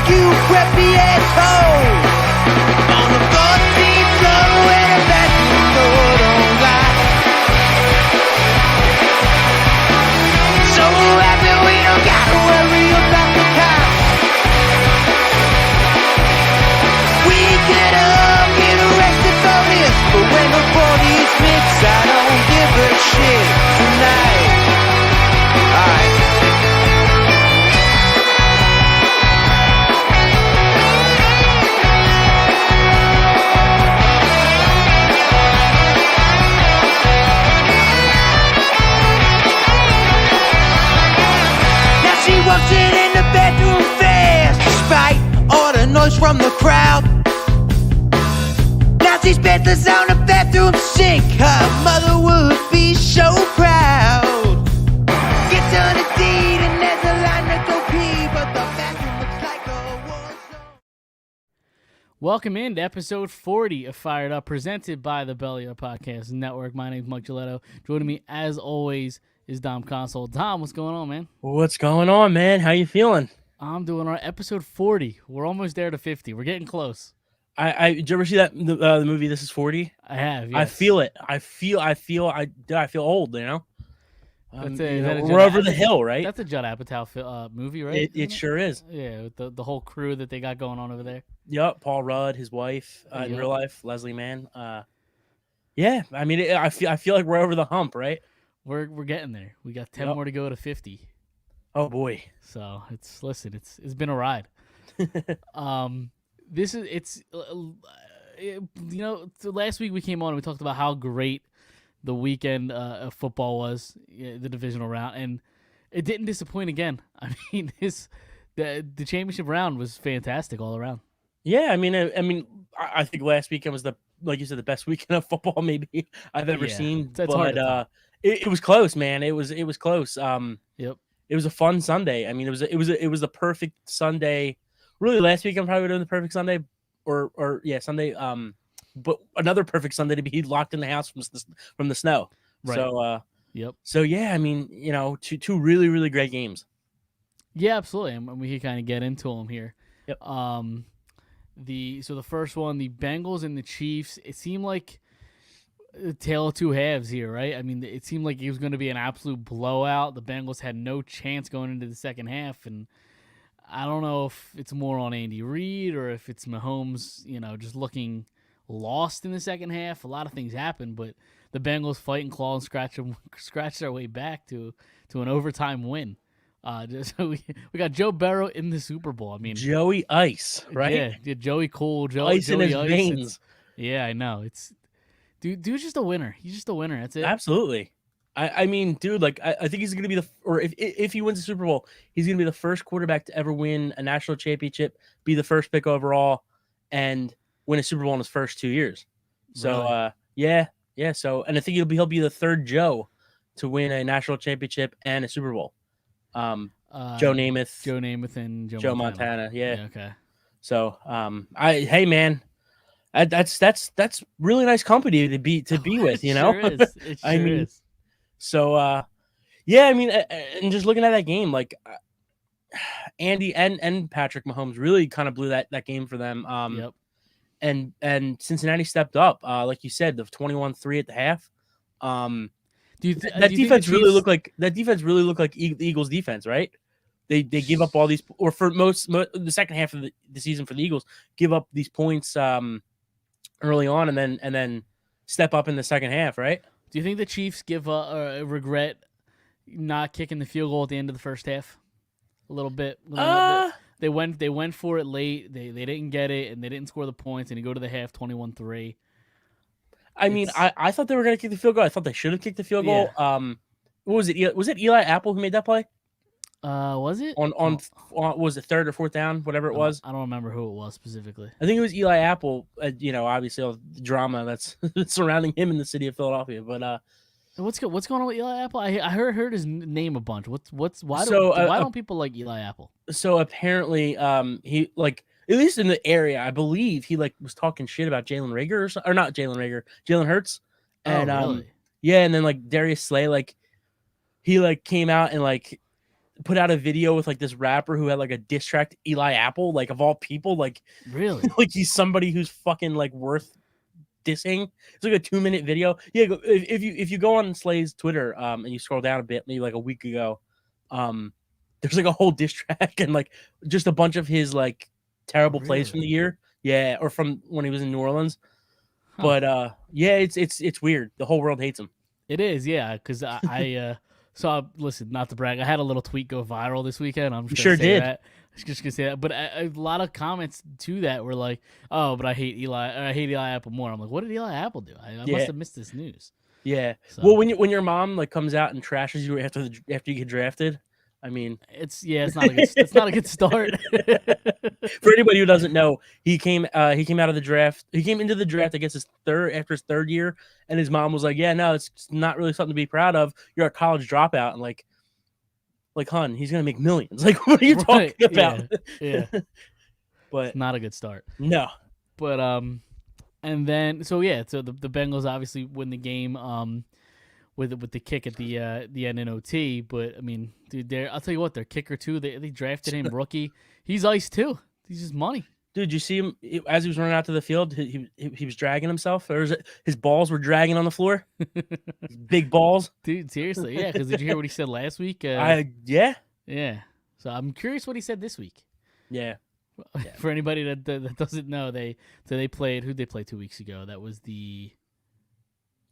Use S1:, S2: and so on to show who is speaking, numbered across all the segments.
S1: you preppy asshole. On the 14th floor and a bathroom door don't lie. So happy we don't gotta worry about the cops. We could all get arrested for this, but when the party's mixed, I don't give a shit tonight. Alright. Now she walks in the bedroom fast, despite all the noise from the crowd. Now she's bedless on the bathroom sink. Her mother would be so proud. Gets on a deed and there's a line to go pee, but the bathroom looks like a war zone.
S2: Welcome in to episode 40 of Phired Up, presented by the Belly Up Podcast Network. My name's Mike Giletto. Joining me, as always, is Dom Console. Dom, what's going on, man?
S3: What's going on, man? How you feeling?
S2: I'm doing our episode 40. We're almost there to 50. We're getting close.
S3: Did you ever see that the movie This Is 40?
S2: I have. Yes.
S3: I feel it. I feel old. You know.
S2: That's
S3: We're over the hill, right?
S2: That's a Judd Apatow movie, right?
S3: It sure is.
S2: Yeah, with the whole crew that they got going on over there.
S3: Yep. Paul Rudd, his wife in
S2: Yep.
S3: real life, Leslie Mann. Yeah. I mean, I feel like we're over the hump, right?
S2: We're getting there. We got 10 more to go to 50.
S3: Oh boy.
S2: So it's been a ride. Last week we came on and we talked about how great the weekend of football was, the divisional round, and it didn't disappoint again. I mean, the championship round was fantastic all around.
S3: Yeah. I mean, I think last weekend was like you said, the best weekend of football maybe I've ever seen.
S2: That's hard to top.
S3: It was close, man. It was close.
S2: Yep.
S3: It was a fun Sunday. I mean, it was the perfect Sunday. Really, last week I'm probably doing the perfect Sunday, or Sunday. But another perfect Sunday to be locked in the house from the snow.
S2: Right.
S3: So
S2: Yep.
S3: So yeah, I mean, two really really great games.
S2: Yeah, absolutely, and we can kind of get into them here.
S3: Yep.
S2: The first one, the Bengals and the Chiefs. It seemed like a tale of two halves here, right? I mean, it seemed like it was going to be an absolute blowout. The Bengals had no chance going into the second half, and I don't know if it's more on Andy Reid or if it's Mahomes, just looking lost in the second half. A lot of things happened, but the Bengals fight and claw and scratch their way back to an overtime win. So we got Joe Burrow in the Super Bowl. I mean,
S3: Joey Ice, right?
S2: Yeah, Joey Cool,
S3: Ice in
S2: Joey
S3: his
S2: Ice.
S3: veins.
S2: Yeah, I know. Dude's just a winner. He's just a winner. That's it.
S3: Absolutely. I mean, dude, like I think he's gonna be if he wins the Super Bowl, he's gonna be the first quarterback to ever win a national championship, be the first pick overall, and win a Super Bowl in his first 2 years. So
S2: Really?
S3: yeah. So, and I think he'll be the third Joe to win a national championship and a Super Bowl. Joe Namath,
S2: and
S3: Joe Montana. Yeah.
S2: Okay.
S3: So, hey man, that's really nice company to be with,
S2: It sure is. It sure
S3: I mean,
S2: is.
S3: So, yeah, I mean, and just looking at that game, like Andy and Patrick Mahomes really kind of blew that game for them.
S2: Yep.
S3: And Cincinnati stepped up, like you said, the 21-3 at the half. That defense really looked like the Eagles' defense, right? They give up all these, or for most the second half of the season for the Eagles, give up these points early on, and then step up in the second half, right?
S2: Do you think the Chiefs regret not kicking the field goal at the end of the first half? A little bit. They went for it late. They didn't get it, and they didn't score the points, and you go to the half 21-3.
S3: I mean, I thought they were going to kick the field goal. I thought they should have kicked the field goal.
S2: Yeah.
S3: What was it? Was it Eli Apple who made that play?
S2: Was it
S3: on was it third or fourth down, whatever it was?
S2: I don't remember who it was specifically.
S3: I think it was Eli Apple. Obviously all the drama that's surrounding him in the city of Philadelphia. But
S2: what's going on with Eli Apple? I heard his name a bunch. Why don't people like Eli Apple?
S3: So apparently, he at least in the area, I believe he was talking shit about Jalen Reagor or not Jalen Reagor, Jalen Hurts, and
S2: really?
S3: yeah, and then Darius Slay, he came out and put out a video with like this rapper who had like a diss track to Eli Apple, like of all people, like
S2: Really?
S3: like he's somebody who's fucking like worth dissing. It's like a 2-minute video. Yeah, if you go on Slay's Twitter and you scroll down a bit, maybe like a week ago, there's like a whole diss track and like just a bunch of his like terrible plays from the year. Yeah, or from when he was in New Orleans.
S2: Huh.
S3: But yeah, it's weird. The whole world hates him.
S2: It is, yeah, because I listen, not to brag, I had a little tweet go viral this weekend. I'm just
S3: You
S2: gonna
S3: sure
S2: say
S3: did.
S2: that. I was just gonna say that, but a lot of comments to that were like, "Oh, but I hate Eli Apple more." I'm like, "What did Eli Apple do? I
S3: Yeah.
S2: must have missed this news."
S3: Yeah.
S2: So,
S3: Well, when your mom like comes out and trashes you after you get drafted, I mean,
S2: it's not a good start.
S3: for anybody who doesn't know, he came out of the draft. He came into the draft, I guess, after his third year, and his mom was like, "Yeah, no, it's not really something to be proud of. You're a college dropout." And like, hun, he's gonna make millions. Like, what are you talking about?
S2: Yeah.
S3: But
S2: It's not a good start.
S3: no.
S2: But and then so the Bengals obviously win the game with the kick at the end in OT. But I mean, dude, I'll tell you what, their kicker too. They drafted him rookie. He's ice too. He's just money.
S3: Dude, you see him as he was running out to the field? He was dragging himself, or his balls were dragging on the floor? His big balls,
S2: Dude, seriously, yeah. Because did you hear what he said last week?
S3: yeah.
S2: Yeah. So I'm curious what he said this week.
S3: Yeah.
S2: For anybody that doesn't know, they played. Who'd they play 2 weeks ago? That was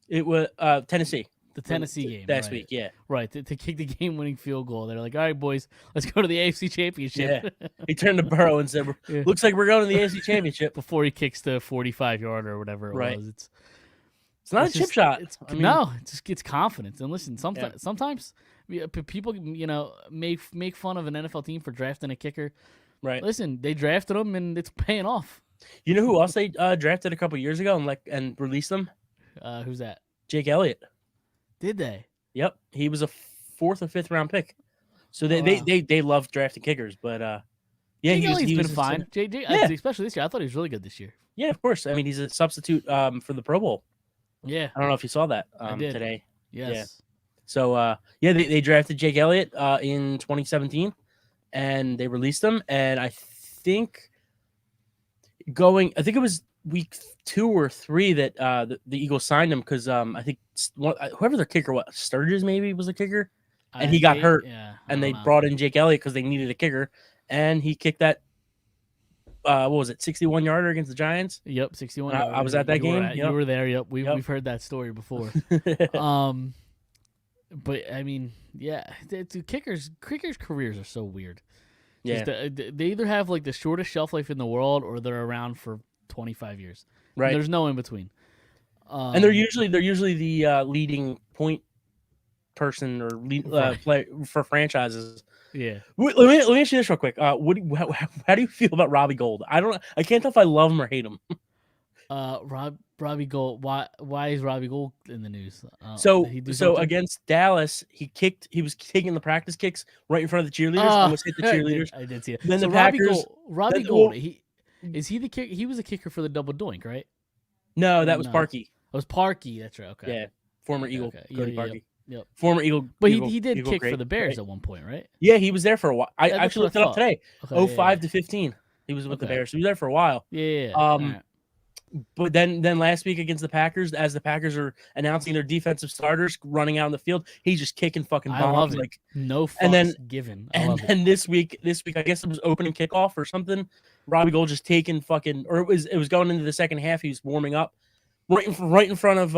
S3: It was Tennessee.
S2: the Tennessee game
S3: last
S2: right.
S3: week. Yeah.
S2: Right, to kick the game-winning field goal. They're like, all right, boys, let's go to the AFC Championship.
S3: Yeah. He turned to Burrow and said,
S2: Yeah.
S3: "Looks like we're going to the AFC Championship."
S2: Before he kicks the 45-yarder or whatever it
S3: Right.
S2: was.
S3: It's not a chip shot.
S2: No, it just gets confidence. And listen, sometimes people, make fun of an NFL team for drafting a kicker.
S3: Right.
S2: Listen, they drafted him, and it's paying off.
S3: You know who else they drafted a couple years ago and released them?
S2: Who's that?
S3: Jake Elliott.
S2: Did they?
S3: Yep, he was a 4th or 5th round pick. So
S2: Wow.
S3: they love drafting kickers, but yeah,
S2: Jake Elliott's
S3: he
S2: been
S3: was
S2: fine. JJ,
S3: Yeah.
S2: especially this year. I thought he was really good this year.
S3: Yeah, of course. I mean, he's a substitute for the Pro Bowl.
S2: Yeah,
S3: I don't know if you saw that
S2: I did.
S3: today.
S2: yes.
S3: So yeah, they drafted Jake Elliott in 2017, and they released him. And I think it was week 2 or 3 that the Eagles signed him because I think whoever their kicker was, Sturgis maybe was the kicker, and he got hurt,
S2: Yeah,
S3: and they brought in Jake Elliott because they needed a kicker, and he kicked that. What was it, 61-yarder against the Giants?
S2: Yep, 61.
S3: I was at that game.
S2: You were there. Yep, we've heard that story before. But I mean, yeah, the kickers' careers are so weird.
S3: Yeah,
S2: They either have like the shortest shelf life in the world, or they're around for 25 years.
S3: right.
S2: There's no in between.
S3: And they're usually the leading point person or play for franchises.
S2: Yeah.
S3: Let me ask you this real quick. How do you feel about Robbie Gould? I can't tell if I love him or hate him.
S2: Robbie Gould. Why is Robbie Gould in the news?
S3: So
S2: did he do something?
S3: against Dallas, he was taking the practice kicks right in front of the cheerleaders. Almost hit the cheerleaders.
S2: I did see it.
S3: Then
S2: so
S3: the Packers.
S2: Robbie Gould. Is he the kicker? He was a kicker for the double doink, right?
S3: No, that was
S2: No.
S3: Parkey.
S2: It was Parkey. That's right. Okay.
S3: Yeah, former Eagle.
S2: Okay.
S3: Cody
S2: Yeah,
S3: Parkey.
S2: Yep.
S3: Former Eagle.
S2: But
S3: Eagle-
S2: he did
S3: Eagle
S2: kick
S3: great,
S2: for the Bears
S3: right?
S2: at one point, right?
S3: Yeah, he was there for a while. I
S2: Yeah, that's
S3: actually
S2: what
S3: looked
S2: I
S3: it up
S2: thought.
S3: today.
S2: Okay,
S3: 05 to 15. He was with the
S2: Okay.
S3: Bears. So he was there for a while.
S2: Yeah.
S3: All
S2: right.
S3: But then last week against the Packers, as the Packers are announcing their defensive starters running out on the field, he's just kicking fucking bombs.
S2: I love it.
S3: Like,
S2: No fucks
S3: and then-
S2: given. I
S3: and
S2: love it.
S3: then this week, I guess it was opening kickoff or something. Robbie Gould just taking fucking, or it was going into the second half. He was warming up right in front of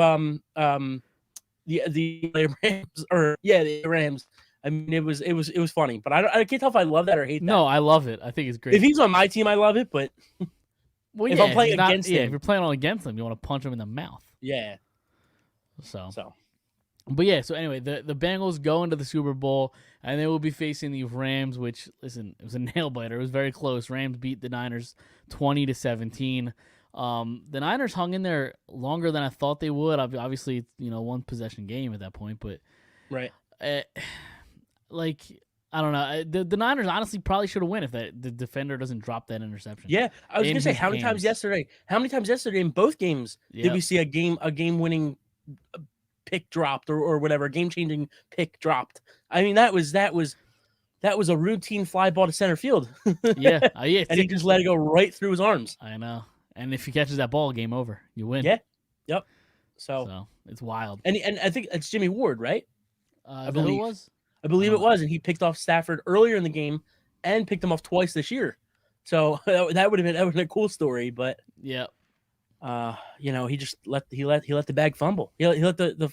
S3: the Rams, or the Rams. I mean, it was funny, but I can't tell if I love that or hate that.
S2: No, I love it. I think it's great.
S3: If he's on my team, I love it, but
S2: well,
S3: if
S2: yeah,
S3: I'm playing
S2: he's not-
S3: against
S2: yeah,
S3: him-
S2: if you're playing against him, you want to punch him in the mouth.
S3: yeah.
S2: So,
S3: So
S2: but yeah. So anyway, the Bengals go into the Super Bowl, and they will be facing the Rams. Which, listen, it was a nail biter. It was very close. Rams beat the Niners 20-17. The Niners hung in there longer than I thought they would. Obviously, it's, one possession game at that point, but
S3: right.
S2: like, I don't know. The Niners honestly probably should have won if the defender doesn't drop that interception.
S3: Yeah, I was
S2: In
S3: gonna say
S2: his
S3: how many times
S2: hands.
S3: yesterday in both games did
S2: Yep.
S3: we see a game winning pick dropped or whatever, game changing pick dropped? I mean that was that was a routine fly ball to center field.
S2: Yeah,
S3: And he just let it go right through his arms.
S2: I know. And if he catches that ball, game over. You win.
S3: Yeah. Yep.
S2: So it's wild.
S3: And I think it's Jimmy Ward, right?
S2: I believe it was.
S3: I believe it was, and he picked off Stafford earlier in the game and picked him off twice this year. So that would have been a cool story, but
S2: yeah.
S3: He just let the bag fumble. He let the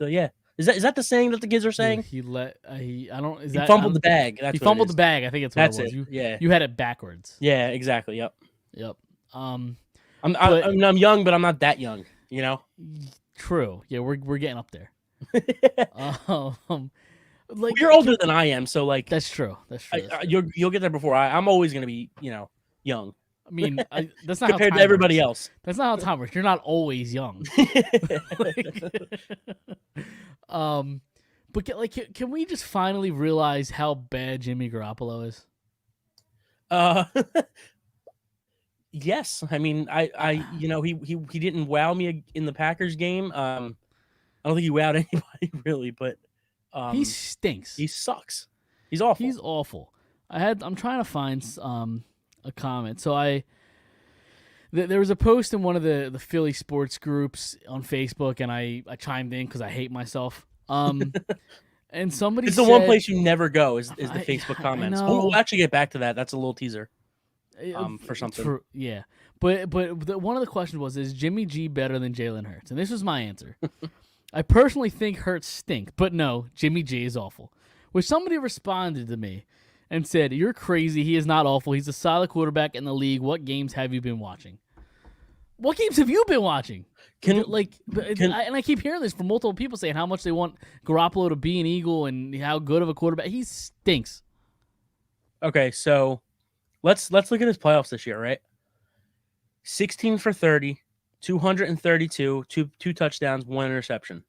S3: yeah. Is that the saying that the kids are saying?
S2: He
S3: fumbled the bag.
S2: He fumbled the bag. I think that's what it was.
S3: Yeah.
S2: You had it backwards.
S3: Yeah, exactly. Yep.
S2: I'm
S3: young, but I'm not that young. You know.
S2: True. Yeah, we're getting up there.
S3: You're older than I am, so like
S2: that's true.
S3: You'll get there before I'm always gonna be young.
S2: I mean, that's not
S3: compared to everybody else.
S2: That's not how time works. You're not always young. But can we just finally realize how bad Jimmy Garoppolo is?
S3: Yes. I mean, he didn't wow me in the Packers game. I don't think he wowed anybody really, but
S2: he stinks.
S3: He sucks. He's awful.
S2: He's awful. I'm trying to find a comment. So there was a post in one of the Philly sports groups on Facebook, and I chimed in because I hate myself. And somebody
S3: it's the
S2: said,
S3: one place you never go is the Facebook comments. We'll actually get back to that. That's a little teaser. For something.
S2: Yeah. But one of the questions was, is Jimmy G better than Jalen Hurts? And this was my answer. I personally think Hurts stink, but no, Jimmy G is awful. Which somebody responded to me and said, "You're crazy. He is not awful. He's a solid quarterback in the league. What games have you been watching?" What games have you been watching? And I keep hearing this from multiple people saying how much they want Garoppolo to be an Eagle and how good of a quarterback. He stinks.
S3: Okay, so let's look at his playoffs this year, right? 16 for 30, 232, two touchdowns, 1 interception.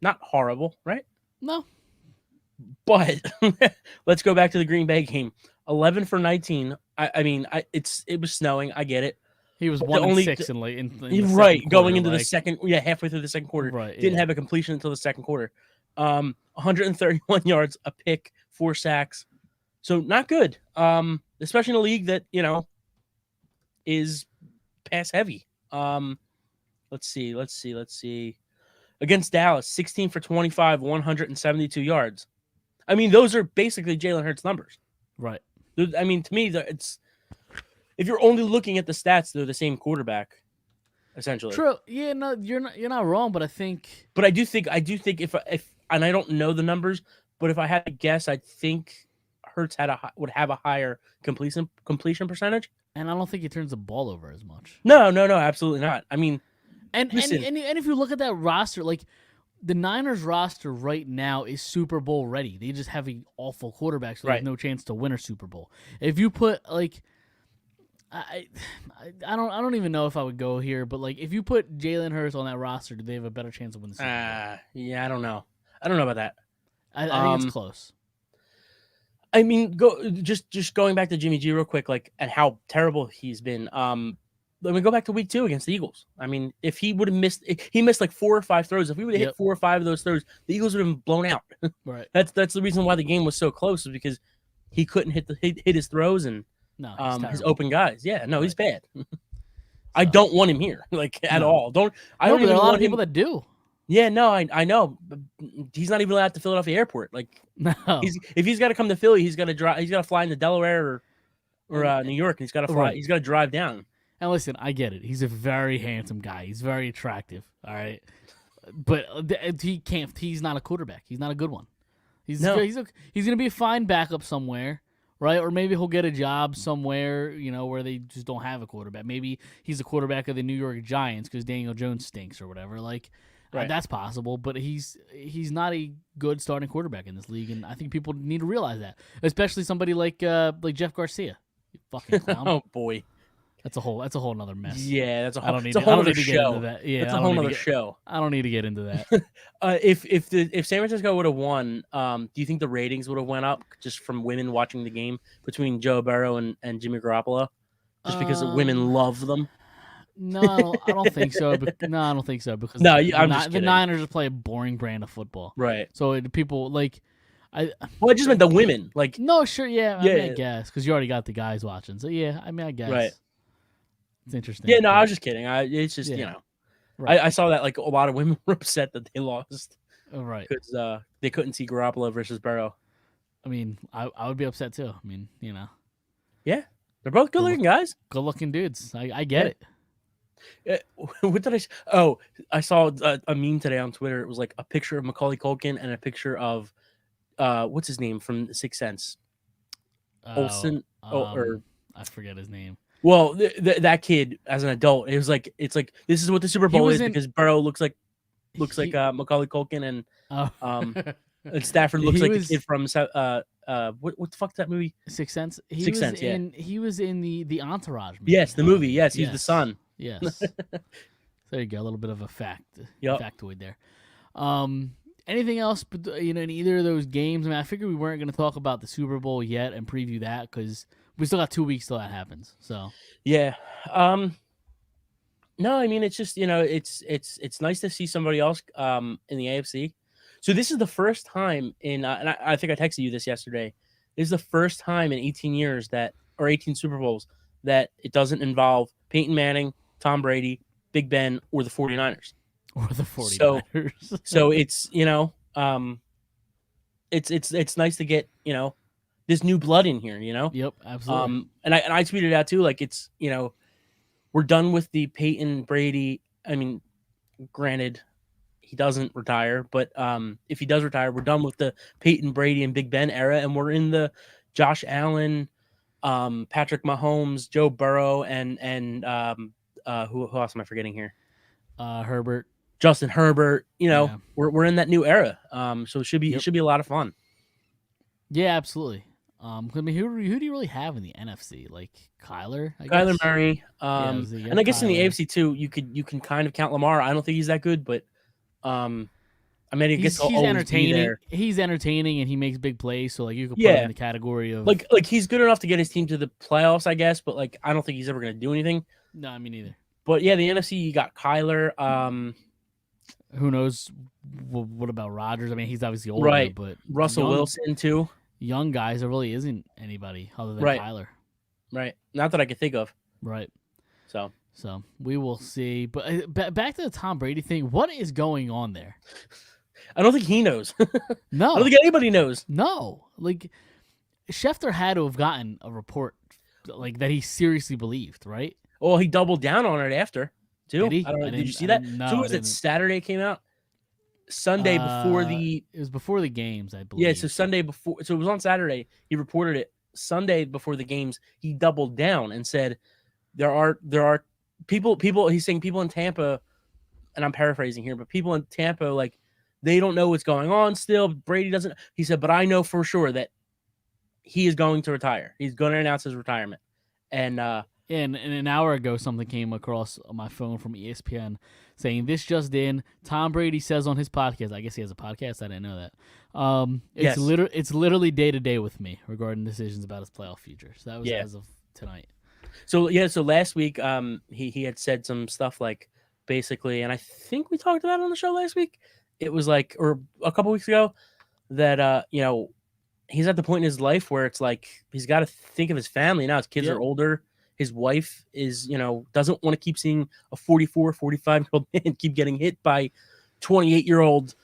S3: Not horrible, right?
S2: No.
S3: But let's go back to the Green Bay game. 11 for 19. It was snowing. I get it.
S2: He was 1-6 in late.
S3: Going into the second, halfway through the second quarter.
S2: Right,
S3: didn't have a completion until the second quarter. 131 yards, a pick, 4 sacks. So not good. Especially in a league that is pass heavy. Let's see. Against Dallas, 16 for 25, 172 yards. I mean, those are basically Jalen Hurts numbers.
S2: Right.
S3: I mean, to me, it's if you're only looking at the stats, they're the same quarterback, essentially.
S2: True. Yeah. No, you're not wrong. But I think.
S3: But I do think if and I don't know the numbers, but if I had to guess, I think Hurts would have a higher completion percentage.
S2: And I don't think he turns the ball over as much.
S3: No, absolutely not. I mean,
S2: and if you look at that roster, like the Niners roster right now is Super Bowl ready. They just have an awful quarterback, so they have no chance to win a Super Bowl. If you put I don't even know if I would go here, but if you put Jalen Hurts on that roster, do they have a better chance of winning the Super Bowl?
S3: Yeah, I don't know. I don't know about that.
S2: I think it's close.
S3: I mean, just going back to Jimmy G real quick, and how terrible he's been. Let me go back to week 2 against the Eagles. I mean, if he would have missed, he missed 4 or 5 throws. If we would have hit 4 or 5 of those throws, the Eagles would have been blown out.
S2: Right.
S3: That's the reason why the game was so close, is because he couldn't hit his throws and his open guys. Yeah, no, he's bad. I don't want him here, at all. There are a lot of
S2: people that do.
S3: Yeah, no, I know. But he's not even allowed to Philadelphia Airport.
S2: No.
S3: If he's got to come to Philly, he's got to drive. He's got to fly into Delaware or New York. And he's got to fly. Right. He's got to drive down.
S2: And listen, I get it. He's a very handsome guy. He's very attractive. All right, but he can't. He's not a quarterback. He's not a good one. He's gonna be a fine backup somewhere, right? Or maybe he'll get a job somewhere, where they just don't have a quarterback. Maybe he's a quarterback of the New York Giants because Daniel Jones stinks or whatever. That's possible. But he's not a good starting quarterback in this league, and I think people need to realize that, especially somebody like Jeff Garcia. You fucking clown.
S3: Oh boy.
S2: That's a whole nother mess.
S3: Yeah, that's a whole.
S2: I don't need
S3: to
S2: get into that. Yeah,
S3: that's a whole other show.
S2: I don't need to get into that.
S3: If San Francisco would have won, do you think the ratings would have went up just from women watching the game between Joe Burrow and Jimmy Garoppolo, just because women love them?
S2: No, I don't think so. I don't think so because
S3: the
S2: Niners just play a boring brand of football,
S3: right?
S2: So people I
S3: Well, I just meant the women. Like,
S2: no, sure, yeah. I
S3: yeah,
S2: mean, I guess because you already got the guys watching. So yeah, I mean, I guess
S3: right.
S2: it's interesting.
S3: Yeah, no, I
S2: but-
S3: was just kidding. It's just
S2: yeah,
S3: I,
S2: right,
S3: I saw that like a lot of women were upset that they lost
S2: right.
S3: because they couldn't see Garoppolo versus Burrow.
S2: I mean, I would be upset too. I mean,
S3: Yeah, they're both good looking guys.
S2: good looking dudes. I get
S3: Yeah.
S2: it.
S3: What did I? Oh, I saw a meme today on Twitter. It was like a picture of Macaulay Culkin and a picture of what's his name from Sixth Sense, Olsen. Or
S2: I forget his name.
S3: well, that kid as an adult, it's like this is what the Super Bowl is because Burrow looks like Macaulay Culkin and
S2: Oh.
S3: and Stafford looks
S2: He
S3: like
S2: was-
S3: the kid from what the fuck is that movie?
S2: Sixth Sense.
S3: Sixth Sense, yeah.
S2: He was in the Entourage movie.
S3: Yes, the movie. Yes, he's the
S2: Yes.
S3: son.
S2: Yes. There you go. A little bit of a
S3: Yep.
S2: factoid there. Anything else? But in either of those games. I mean, I figured we weren't going to talk about the Super Bowl yet and preview that because we still got 2 weeks till that happens. So
S3: Yeah. No, I mean it's just it's nice to see somebody else in the AFC. So this is the first time in and I think I texted you this yesterday. This is the first time in 18 years or 18 Super Bowls that it doesn't involve Peyton Manning, Tom Brady, Big Ben, or the 49ers.
S2: or the 49ers.
S3: So it's it's nice to get this new blood in here.
S2: Yep, absolutely.
S3: And I tweeted out too, like it's we're done with the Peyton Brady. I mean, granted, he doesn't retire, but if he does retire, we're done with the Peyton Brady and Big Ben era, and we're in the Josh Allen, Patrick Mahomes, Joe Burrow, and who else am I forgetting here?
S2: Herbert.
S3: Justin Herbert.
S2: Yeah.
S3: We're in that new era. So it should be
S2: Yep.
S3: it should be a lot of fun.
S2: Yeah, absolutely. I mean, who do you really have in the NFC? Like Kyler, I
S3: Kyler
S2: guess?
S3: Murray.
S2: so you got
S3: And I guess in the
S2: Kyler.
S3: AFC too, you can kind of count Lamar. I don't think he's that good, but I mean, I guess he'll
S2: He's
S3: always be
S2: entertaining.
S3: there.
S2: He's entertaining and he makes big plays. So like you could put
S3: Yeah.
S2: him in the category of
S3: Like he's good enough to get his team to the playoffs, I guess, but like I don't think he's ever going to do anything.
S2: No, I mean neither.
S3: But yeah, the NFC, you got Kyler.
S2: Who knows? What about Rodgers? I mean, he's obviously older,
S3: Right.
S2: but
S3: Russell Wilson too.
S2: young guys, there really isn't anybody other than
S3: Right.
S2: Kyler.
S3: Right. Not that I could think of.
S2: Right.
S3: So
S2: So we will see. But back to the Tom Brady thing. What is going on there?
S3: I don't think he knows. I
S2: No,
S3: don't think anybody knows.
S2: no. Like Schefter had to have gotten a report like that he seriously believed, right?
S3: Well, he doubled down on it after too.
S2: Did he?
S3: I don't know.
S2: I
S3: Did you
S2: didn't-
S3: see
S2: I
S3: that?
S2: didn't- no,
S3: So
S2: I
S3: was it
S2: didn't.
S3: Saturday came out? Sunday before the
S2: It was before the games, I believe.
S3: yeah. So Sunday before. So it was on Saturday. He reported it. Sunday before the games, he doubled down and said there are people. He's saying people in Tampa, and I'm paraphrasing here, but people in Tampa like they don't know what's going on still. Brady doesn't. He said, but I know for sure that he is going to retire. He's going to announce his retirement. And
S2: And an hour ago, something came across on my phone from ESPN saying this just in. Tom Brady says on his podcast. I guess he has a podcast. I didn't know that.
S3: Yes.
S2: It's literally day to day with me regarding decisions about his playoff future. So that was
S3: Yeah.
S2: as of tonight.
S3: so last week, he had said some stuff like basically, and I think we talked about it on the show last week. It was like, or a couple weeks ago, that he's at the point in his life where it's like he's got to think of his family now. His kids
S2: Yep.
S3: are older. His wife is, doesn't want to keep seeing a 44, 45-year-old man keep getting hit by 28-year-old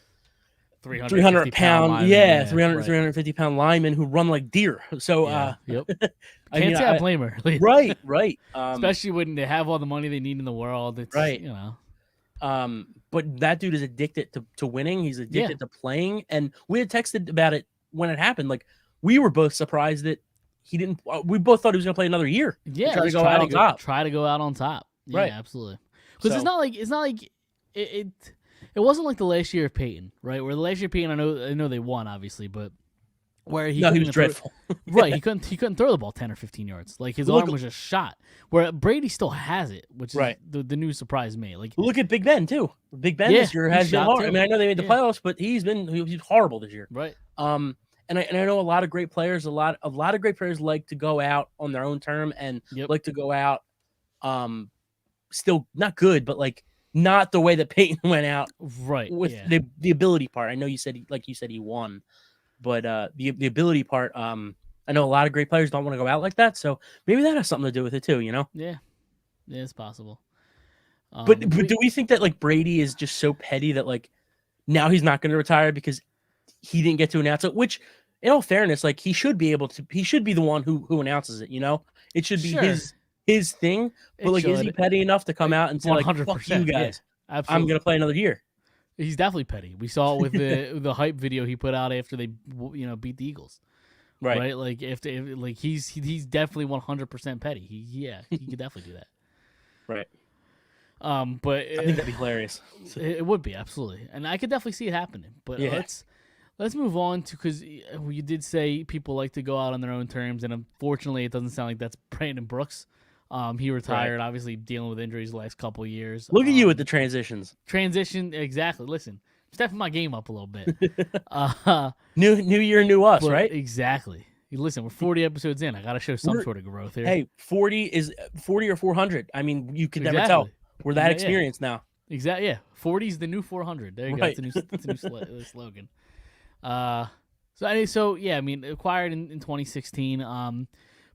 S3: 300 pound,
S2: lineman,
S3: 300,
S2: right.
S3: 350 pound linemen who run like deer. So,
S2: Yep.
S3: I
S2: Can't
S3: mean,
S2: say I blame her.
S3: right.
S2: Especially when they have all the money they need in the world. It's,
S3: Right. But that dude is addicted to winning. He's addicted to playing. And we had texted about it when it happened. Like we were both surprised that he didn't. We both thought he was going to play another year.
S2: Yeah,
S3: try to
S2: just
S3: go out on top.
S2: Try to go out on top. Yeah,
S3: Right.
S2: absolutely. Because
S3: So-
S2: it's not like it wasn't like the last year of Peyton, right? Where the last year of Peyton, I know they won obviously, but where he
S3: No, he
S2: couldn't
S3: was
S2: even throw-
S3: dreadful.
S2: right, he couldn't throw the ball 10 or 15 yards. Like his
S3: Look-
S2: arm was just shot. Where Brady still has it, which is
S3: Right.
S2: the news surprised me. Like
S3: Look at Big Ben too. Big Ben
S2: Yeah,
S3: this year
S2: he's
S3: has been
S2: shot
S3: hard.
S2: too.
S3: I mean, I know they made the
S2: Yeah.
S3: playoffs, but he's horrible this year.
S2: right.
S3: And I know a lot of great players. A lot of great players like to go out on their own term and
S2: Yep.
S3: like to go out, still not good, but like not the way that Peyton went out
S2: Right.
S3: with
S2: yeah.
S3: the ability part. I know you said he won, but the ability part, I know a lot of great players don't want to go out like that, so maybe that has something to do with it too.
S2: Yeah, it's possible.
S3: But do we think that like Brady is just so petty that like now he's not going to retire because he didn't get to announce it? Which, in all fairness, like he should be able to. He should be the one who announces it. It should be his thing. But like, is he petty enough to come out and say like, "Fuck you guys, I'm going to play another year"?
S2: He's definitely petty. We saw it with the hype video he put out after they beat the Eagles. Right? Like if like he's definitely 100% petty. He could definitely do that.
S3: Right.
S2: But
S3: I think that'd be hilarious.
S2: It would be, absolutely, and I could definitely see it happening. But let's move on to, because you did say people like to go out on their own terms, and unfortunately, it doesn't sound like that's Brandon Brooks. He retired, obviously dealing with injuries the last couple of years.
S3: Look at you with the transitions.
S2: Exactly. Listen, stepping my game up a little bit.
S3: New year, new us, right?
S2: Exactly. Listen, we're 40 episodes in. I got to show some sort of growth here.
S3: Hey, 40 or 400. I mean, you can never tell. We're that experienced now.
S2: Exactly. Yeah, 40 is the new 400. There you go. It's a new slogan. So yeah, I mean, acquired in 2016.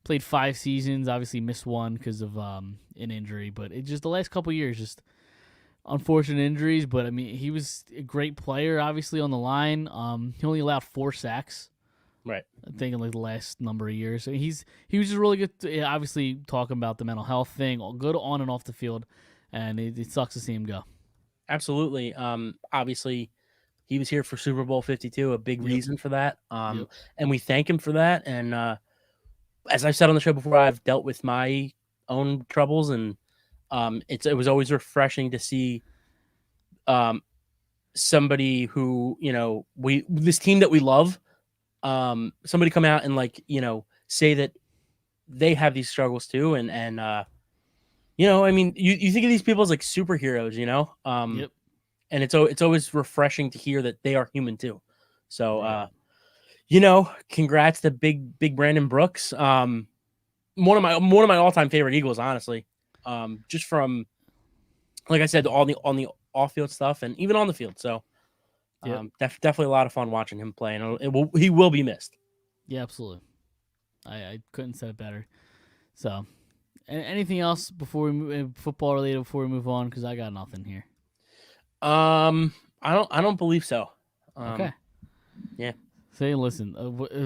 S2: Played 5 seasons. Obviously missed one because of an injury, but it just the last couple of years, just unfortunate injuries. But I mean, he was a great player. Obviously on the line. He only allowed 4 sacks.
S3: Right.
S2: I think in like the last number of years. So he was just really good. Obviously talking about the mental health thing, good on and off the field, and it sucks to see him go.
S3: Absolutely. Obviously, he was here for Super Bowl 52, a big reason for that. And we thank him for that. And as I've said on the show before, I've dealt with my own troubles, and it was always refreshing to see somebody who, this team that we love, somebody come out and like, say that they have these struggles too. And I mean, you think of these people as like superheroes, and it's always refreshing to hear that they are human too. So, congrats to big Brandon Brooks. One of my all-time favorite Eagles, honestly. Just from, like I said, on the off-field stuff and even on the field. So, definitely a lot of fun watching him play, and he will be missed. Yeah,
S2: absolutely. I couldn't say it better. So, anything else before we move, football related before we move on? Because I got nothing here.
S3: I don't believe so.
S2: Okay.
S3: Yeah.
S2: Say, listen,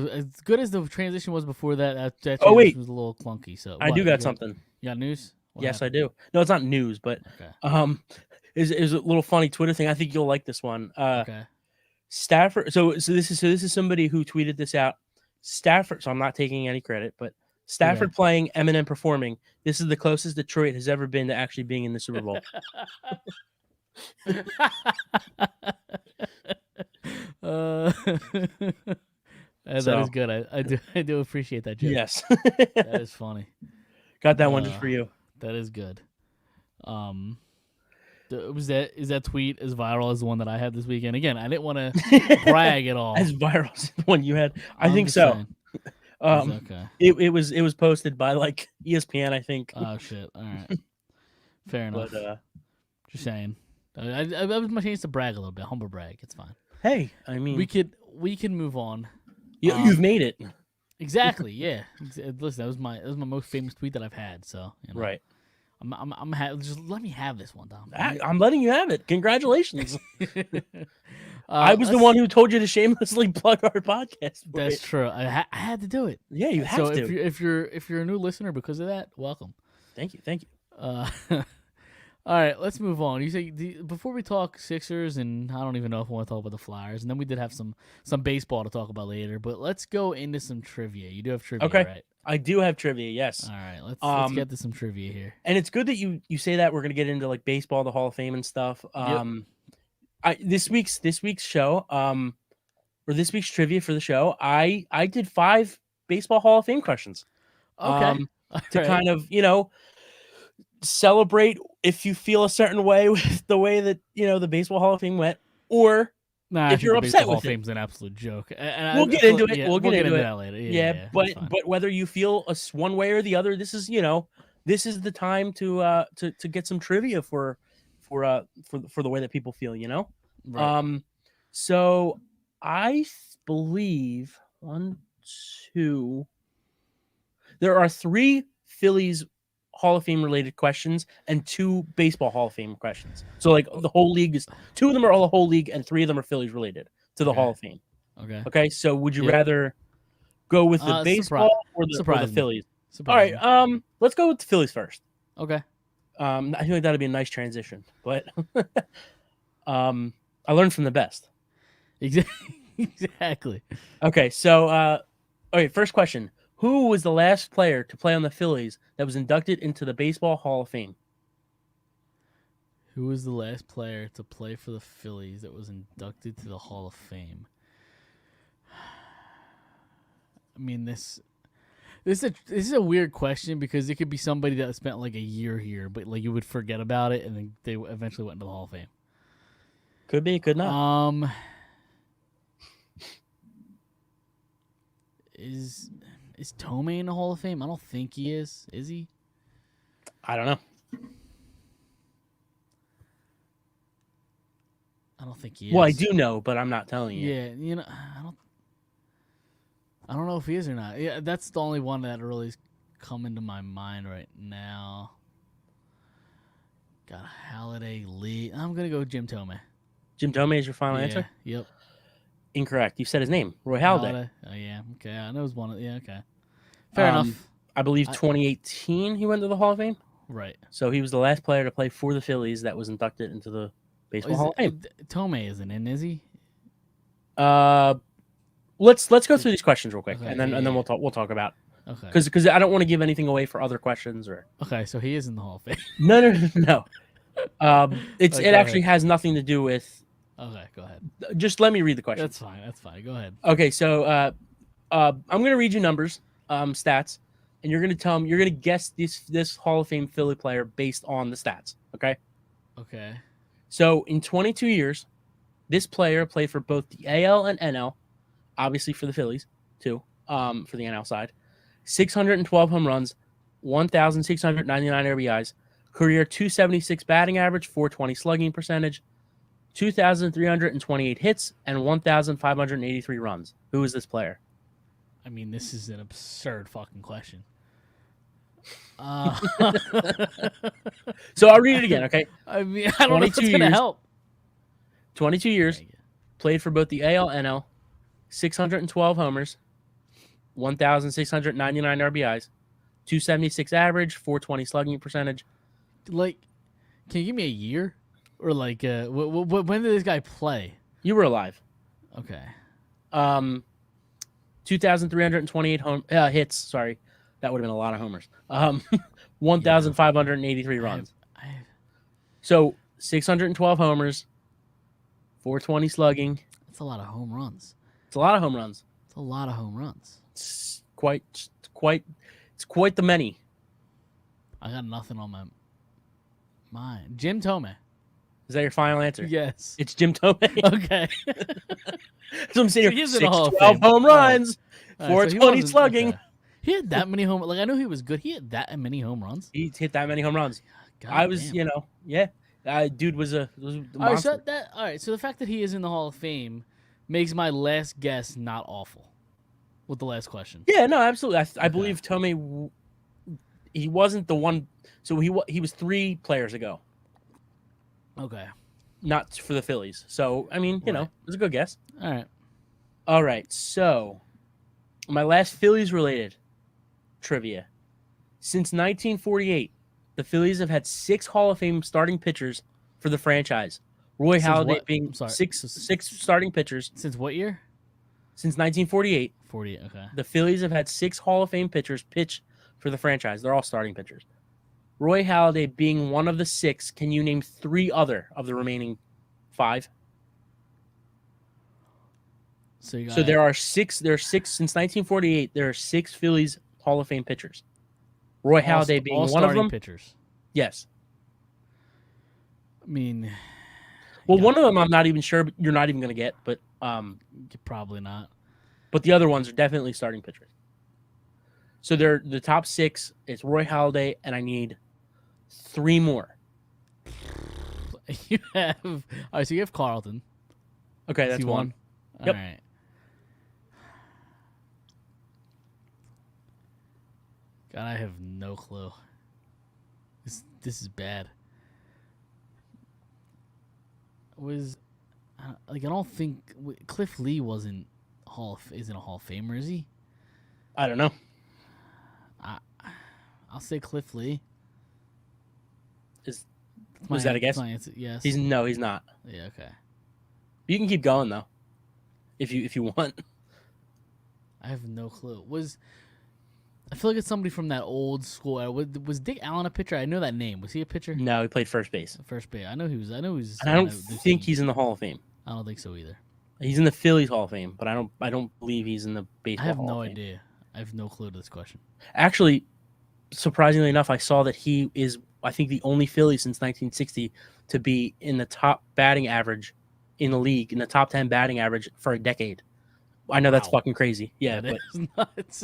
S2: as good as the transition was before that transition was a little clunky. So
S3: I got something.
S2: You got news?
S3: Yes, happened? I do. No, it's not news, but is a little funny Twitter thing. I think you'll like this one.
S2: Okay.
S3: Stafford. So this is somebody who tweeted this out. Stafford. So I'm not taking any credit, but Stafford playing, Eminem performing. This is the closest Detroit has ever been to actually being in the Super Bowl.
S2: That is good. I do appreciate that joke.
S3: Yes.
S2: That is funny.
S3: Got that one just for you.
S2: That is good. Is that tweet as viral as the one that I had this weekend? Again, I didn't want to brag at all.
S3: As viral as the one you had, I think so.
S2: Okay.
S3: It was posted by like ESPN, I think.
S2: Oh shit! All right, fair enough.
S3: But,
S2: just saying, I was my chance to brag a little bit, humble brag. It's fine.
S3: Hey, I mean,
S2: we can move on.
S3: You've made it.
S2: Exactly. Yeah. Listen, that was my most famous tweet that I've had. So
S3: right.
S2: Just let me have this one, Dom.
S3: I'm letting you have it. Congratulations. I was the one who told you to shamelessly plug our podcast.
S2: That's true. I had to do it.
S3: Yeah, you have to.
S2: So if you're a new listener because of that, welcome.
S3: Thank you.
S2: All right, let's move on. You say before we talk Sixers, and I don't even know if I want to talk about the Flyers, and then we did have some baseball to talk about later. But let's go into some trivia. You do have trivia, right?
S3: I do have trivia. Yes.
S2: All right, let's get to some trivia here.
S3: And it's good that you say that. We're gonna get into like baseball, the Hall of Fame, and stuff. This week's show, or this week's trivia for the show, I did 5 baseball Hall of Fame questions.
S2: Okay.
S3: To kind of celebrate if you feel a certain way with the way that the Baseball Hall of Fame went, or if you're upset with
S2: Hall
S3: it.
S2: of Fame's an absolute joke.
S3: We'll get into it.
S2: Yeah,
S3: we'll get into
S2: that later. Yeah,
S3: but whether you feel one way or the other, this is the time to get some trivia for the way that people feel.
S2: Right.
S3: So I believe one, two. There are 3 Phillies Hall of Fame related questions and 2 baseball Hall of Fame questions. So like the whole league is 2 of them are all the whole league and 3 of them are Phillies related to the
S2: Okay.
S3: Hall of Fame.
S2: Okay.
S3: Okay. So would you
S2: Yep.
S3: rather go with the baseball or the Phillies? All right. Let's go with the Phillies first.
S2: Okay.
S3: I feel like that'd be a nice transition, but I learned from the best.
S2: Exactly.
S3: Okay, so okay, first question. Who was the last player to play on the Phillies that was inducted into the Baseball Hall of Fame?
S2: Who was the last player to play for the Phillies that was inducted to the Hall of Fame? I mean, this is a weird question because it could be somebody that spent like a year here, but like you would forget about it, and then they eventually went into the Hall of Fame.
S3: Could be, could not.
S2: Is Tomei in the Hall of Fame? I don't think he is. Is he?
S3: I don't know.
S2: I don't think he is.
S3: Well, I do know, but I'm not telling you.
S2: Yeah, I don't know if he is or not. Yeah, that's the only one that really is coming to my mind right now. Got Halliday, Lee. I'm gonna go with Jim Tomei.
S3: Jim Tomei is your final answer?
S2: Yep.
S3: Incorrect. You said his name, Roy Halladay.
S2: Oh yeah. Okay. I know it was one of. Yeah. Okay. Fair enough.
S3: I believe 2018 he went to the Hall of Fame.
S2: Right.
S3: So he was the last player to play for the Phillies that was inducted into the Baseball Hall of Fame.
S2: Tomei isn't in, is he?
S3: Let's go through these questions real quick,
S2: Okay,
S3: and then we'll talk about.
S2: Okay.
S3: Because I don't want to give anything away for other questions or.
S2: Okay, so he is in the Hall of Fame.
S3: No. It actually has nothing to do with.
S2: Okay, go ahead.
S3: Just let me read the question.
S2: That's fine. Go ahead.
S3: Okay, so I'm gonna read you numbers, stats, and you're gonna guess this Hall of Fame Philly player based on the stats. Okay.
S2: Okay.
S3: So in 22 years, this player played for both the AL and NL, obviously for the Phillies too. For the NL side, 612 home runs, 1,699 RBIs, career 276 batting average, 420 slugging percentage, 2,328 hits, and 1,583 runs. Who is this player?
S2: I mean, this is an absurd fucking question.
S3: So I'll read it again, okay?
S2: I mean, I don't know if it's going to help.
S3: 22 years, played for both the AL and NL, 612 homers, 1,699 RBIs, 276 average, 420 slugging percentage.
S2: Like, can you give me a year? Or like, when did this guy play?
S3: You were alive.
S2: Okay.
S3: 2,328 hits. Sorry, that would have been a lot of homers. 1,583 runs. So 612 homers, 420 slugging.
S2: That's a lot of home runs.
S3: It's a lot of home runs.
S2: It's a lot of home runs.
S3: It's quite the many.
S2: I got nothing on my mind. Jim Tomei.
S3: Is that your final answer?
S2: Yes.
S3: It's Jim Tomei.
S2: Okay.
S3: So I'm saying
S2: So
S3: 612 home runs, 420 slugging.
S2: Okay. He had that many home. Like I knew he was good. He had that many home runs.
S3: He hit that many home runs.
S2: God
S3: I was,
S2: damn.
S3: dude was a
S2: All right,
S3: monster.
S2: so the fact that he is in the Hall of Fame makes my last guess not awful. With the last question.
S3: Yeah, no, absolutely. I believe Tomei. He wasn't the one. So he was 3 players ago.
S2: Okay.
S3: Not for the Phillies. So I mean, it was a good guess.
S2: All
S3: right. So my last Phillies related trivia. Since 1948, the Phillies have had 6 Hall of Fame starting pitchers for the franchise. Roy Halladay being six starting pitchers.
S2: Since what year?
S3: Since 1948.
S2: 48, okay.
S3: The Phillies have had 6 Hall of Fame pitchers pitch for the franchise. They're all starting pitchers. Roy Halladay being one of the 6. Can you name 3 other of the remaining 5? So there are 6. There are 6 since 1948. There are 6 Phillies Hall of Fame pitchers. Roy Halladay being one of them.
S2: Pitchers.
S3: Yes.
S2: I mean,
S3: well, one of them I'm not even sure. You're not even going to get, but
S2: probably not.
S3: But the other ones are definitely starting pitchers. So they're the top 6. It's Roy Halladay, and I need 3 more.
S2: You have all right. So you have Carlton.
S3: Okay, that's one.
S2: All right. God, I have no clue. This is bad. Was I don't think Cliff Lee wasn't isn't a Hall of Famer, is he?
S3: I don't know.
S2: I'll say Cliff Lee.
S3: Was that a guess?
S2: Yes.
S3: He's not.
S2: Yeah. Okay.
S3: You can keep going though, if you want.
S2: I have no clue. I feel like it's somebody from that old school. Was Dick Allen a pitcher? I know that name. Was he a pitcher?
S3: No, he played first base.
S2: First base. I know he was.
S3: And I don't think he's in the Hall of Fame.
S2: I don't think so either.
S3: He's in the Phillies Hall of Fame, but I don't believe he's in the baseball.
S2: I have
S3: Hall
S2: no
S3: of Fame.
S2: idea. I have no clue to this question.
S3: Actually, surprisingly enough, I saw that he is, I think, the only Philly since 1960 to be in the top batting average in the league, in the top 10 batting average for a decade. I know that's fucking crazy. Yeah,
S2: that is nuts.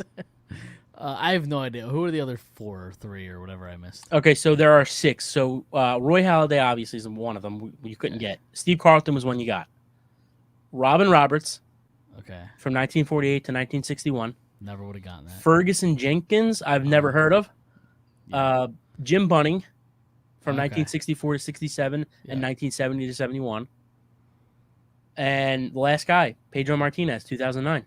S2: I have no idea. Who are the other 4 or 3 or whatever I missed?
S3: Okay, so there are 6. So Roy Halladay obviously is one of them. You couldn't get. Steve Carlton was one you got. Robin Roberts.
S2: Okay.
S3: From 1948 to 1961.
S2: Never would have gotten that.
S3: Ferguson Jenkins, I've never heard of.
S2: Yeah.
S3: Jim Bunning from 1964 to 67 and 1970 to 71. And the last guy, Pedro Martinez, 2009.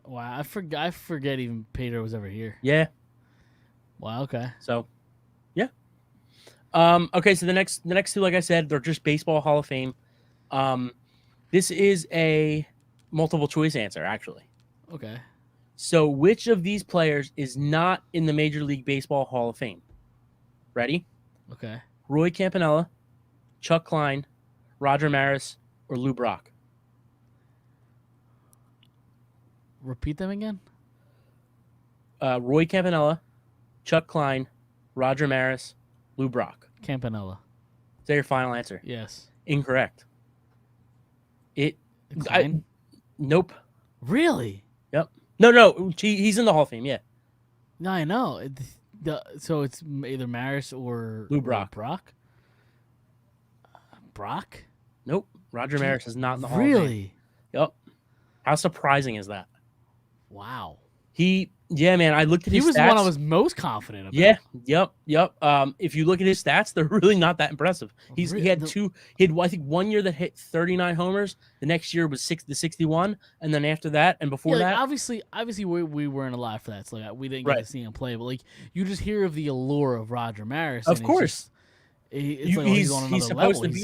S2: Wow, I forget even Pedro was ever here.
S3: Yeah.
S2: Wow, okay.
S3: So, yeah. Okay, so the next 2, like I said, they're just baseball Hall of Fame. This is a multiple choice answer, actually.
S2: Okay.
S3: So, which of these players is not in the Major League Baseball Hall of Fame? Ready?
S2: Okay.
S3: Roy Campanella, Chuck Klein, Roger Maris, or Lou Brock?
S2: Repeat them again?
S3: Roy Campanella, Chuck Klein, Roger Maris, Lou Brock.
S2: Campanella.
S3: Is that your final answer?
S2: Yes.
S3: Incorrect.
S2: Klein?
S3: Nope.
S2: Really?
S3: Yep. No. He's in the Hall of Fame. Yeah.
S2: No, I know. So it's either Maris or
S3: Lou Brock.
S2: Brock? Brock?
S3: Nope. Roger Maris is not in the Hall of Fame.
S2: Really?
S3: Yep. How surprising is that?
S2: Wow.
S3: Yeah, man. I looked at his stats.
S2: He was the one I was most confident about.
S3: Yeah. Yep. If you look at his stats, they're really not that impressive. He had I think 1 year that hit 39 homers. The next year was 61, and then after that, and before that,
S2: obviously, we weren't alive for that, so we didn't get to see him play. But like, you just hear of the allure of Roger Maris.
S3: Of course.
S2: He's
S3: supposed
S2: level.
S3: to be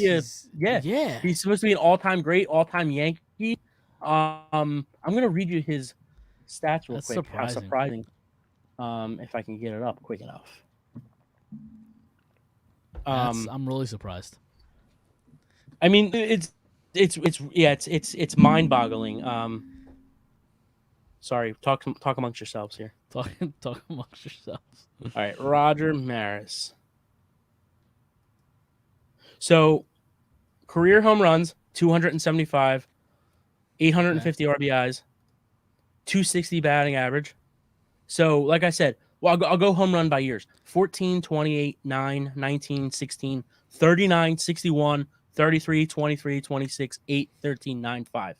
S3: He's supposed to be an all-time great, all-time Yankee. I'm gonna read you his stats real quick.
S2: Surprising.
S3: How surprising. If I can get it up quick enough.
S2: I'm really surprised.
S3: I mean, it's mind-boggling. Sorry, talk amongst yourselves here.
S2: Talk amongst yourselves.
S3: All right, Roger Maris. So, career home runs 275, 850 RBIs, 260 batting average. So, like I said, well, I'll go home run by years. 14, 28, 9, 19, 16, 39, 61, 33, 23, 26, 8, 13, 9, 5.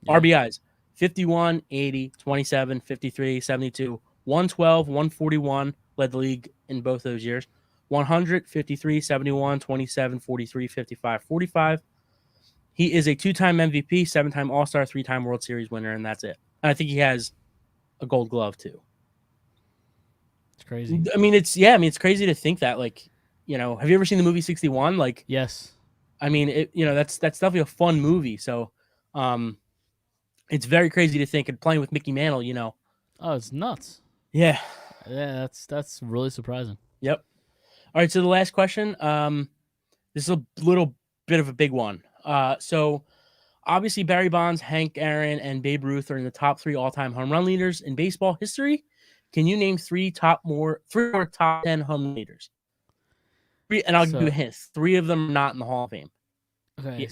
S3: Yeah. RBIs, 51, 80, 27, 53, 72, 112, 141, led the league in both those years. 100, 53, 71, 27, 43, 55, 45. He is a 2-time MVP, 7-time All-Star, 3-time World Series winner, and that's it. And I think he has a Gold Glove too.
S2: It's crazy.
S3: I mean, it's crazy to think that, like, have you ever seen the movie 61? Like,
S2: yes.
S3: I mean, that's definitely a fun movie. So, it's very crazy to think, and playing with Mickey Mantle,
S2: Oh, it's nuts.
S3: Yeah.
S2: Yeah, that's really surprising.
S3: Yep. All right, so the last question. This is a little bit of a big one. So obviously Barry Bonds, Hank Aaron, and Babe Ruth are in the top 3 all-time home run leaders in baseball history. Can you name 3 more top 10 home run leaders? 3, and I'll give you a hint. 3 of them are not in the Hall of Fame.
S2: Okay,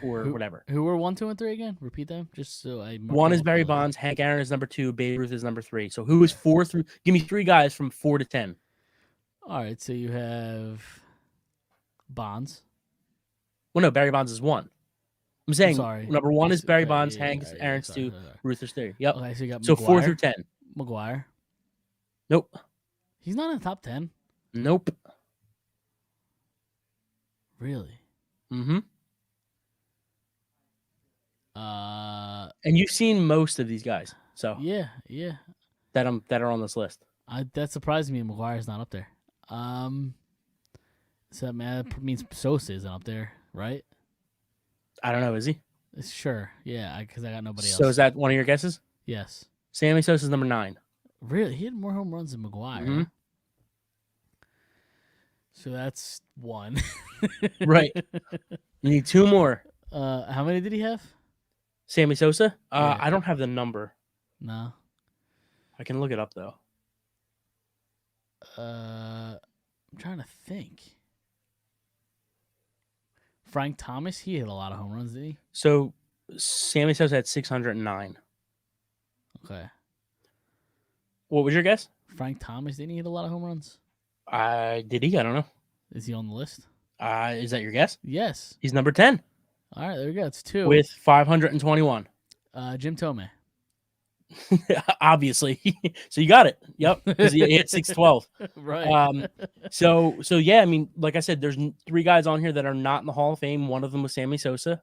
S3: or whatever.
S2: Who were 1, 2, and 3 again? Repeat them, just so I.
S3: 1 is Barry Bonds, Hank Aaron is number 2, Babe Ruth is number 3. So who is 4 through? Give me 3 guys from 4 to 10.
S2: All right, so you have Bonds.
S3: Well, no, Barry Bonds is 1. I'm saying number 1 is Barry Bonds, Hank Aaron's 2, Ruth is 3. Yep.
S2: Okay, so you got
S3: McGuire.
S2: 4 through
S3: 10.
S2: McGuire.
S3: Nope.
S2: He's not in the top 10.
S3: Nope.
S2: Really?
S3: Mm-hmm.
S2: And
S3: you've seen most of these guys, so
S2: yeah.
S3: that are on this list.
S2: That surprised me. McGuire's not up there. So that means Sosa isn't up there, right?
S3: I don't know. Is he?
S2: Sure. Yeah, because I got nobody else.
S3: So is that one of your guesses?
S2: Yes.
S3: Sammy Sosa's number 9.
S2: Really? He had more home runs than McGuire.
S3: Mm-hmm.
S2: So that's 1.
S3: Right. You need 2 more.
S2: How many did he have?
S3: Sammy Sosa?
S2: Yeah.
S3: I don't have the number.
S2: No.
S3: I can look it up though.
S2: I'm trying to think. Frank Thomas, he hit a lot of home runs, did he?
S3: So Sammy Sosa had 609.
S2: Okay.
S3: What was your guess?
S2: Frank Thomas, didn't he hit a lot of home runs?
S3: Did he? I don't know.
S2: Is he on the list?
S3: Is that your guess?
S2: Yes.
S3: He's number 10
S2: All right, there we go. It's 2.
S3: with 521.
S2: Jim Tomei.
S3: Obviously. So you got it. Yep. Because he hit 612.
S2: Right.
S3: So yeah, I mean, like I said, there's 3 guys on here that are not in the Hall of Fame. One of them was Sammy Sosa.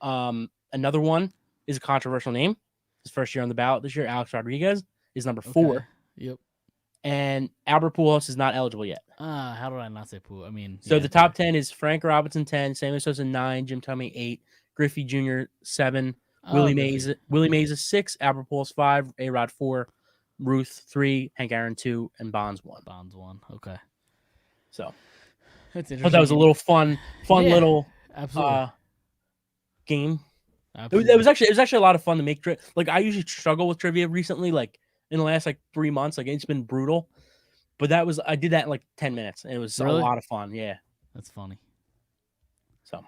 S3: Another one is a controversial name. His first year on the ballot this year, Alex Rodriguez is number 4.
S2: Okay. Yep.
S3: And Albert Pujols is not eligible yet.
S2: How did I not say Pujols? I mean,
S3: So the top 10 is Frank Robinson 10, Sammy Sosa 9, Jim Tomei 8, Griffey Jr. 7, Willie Mays is 6, Albert Pujols 5, A-Rod 4, Ruth 3, Hank Aaron 2, and Bonds 1.
S2: Bonds 1. Okay.
S3: So
S2: that's interesting.
S3: But that was a little fun little game.
S2: Absolutely.
S3: It was actually a lot of fun to make. Like I usually struggle with trivia recently, like in the last 3 months. Like it's been brutal. But I did that in 10 minutes, and it was
S2: Really?
S3: a lot of fun. Yeah.
S2: That's funny.
S3: So,
S2: all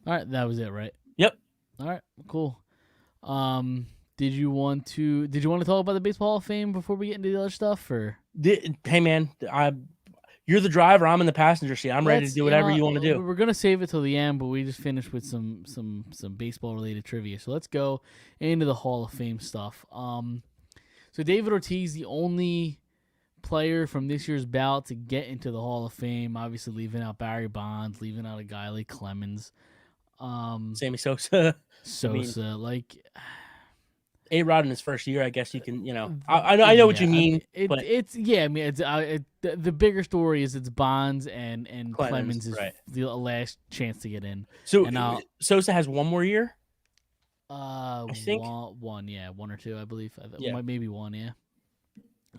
S2: right, that was it, right?
S3: Yep.
S2: All right, cool. Did you want to talk about the Baseball Hall of Fame before we get into the other stuff, or?
S3: Hey man, you're the driver. I'm in the passenger seat. I'm ready to do whatever you want to do.
S2: We're gonna save it till the end, but we just finished with some baseball related trivia. So let's go into the Hall of Fame stuff. So David Ortiz, the only player from this year's ballot to get into the Hall of Fame, obviously leaving out Barry Bonds, leaving out a guy like Clemens.
S3: Sammy Sosa. A-Rod in his first year, I guess you can, I know what you mean.
S2: The bigger story is it's Bonds and Clemens is
S3: right.
S2: the last chance to get in.
S3: So Sosa has one more year?
S2: I think one or two, I believe.
S3: Yeah.
S2: Maybe one, yeah.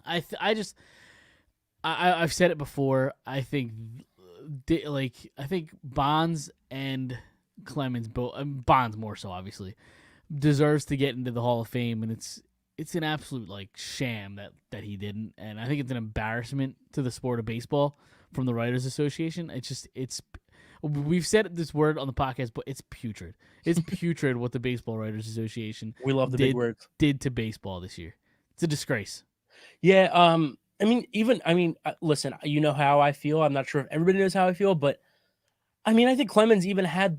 S2: I've said it before. I think Bonds and Clemens, Bonds more so obviously, deserves to get into the Hall of Fame, and it's an absolute sham that he didn't, and I think it's an embarrassment to the sport of baseball from the Writers Association. We've said this word on the podcast, but it's putrid. It's putrid what the Baseball Writers Association
S3: big words
S2: did to baseball this year. It's a disgrace.
S3: Yeah. Listen, you know how I feel. I'm not sure if everybody knows how I feel, but I think Clemens even had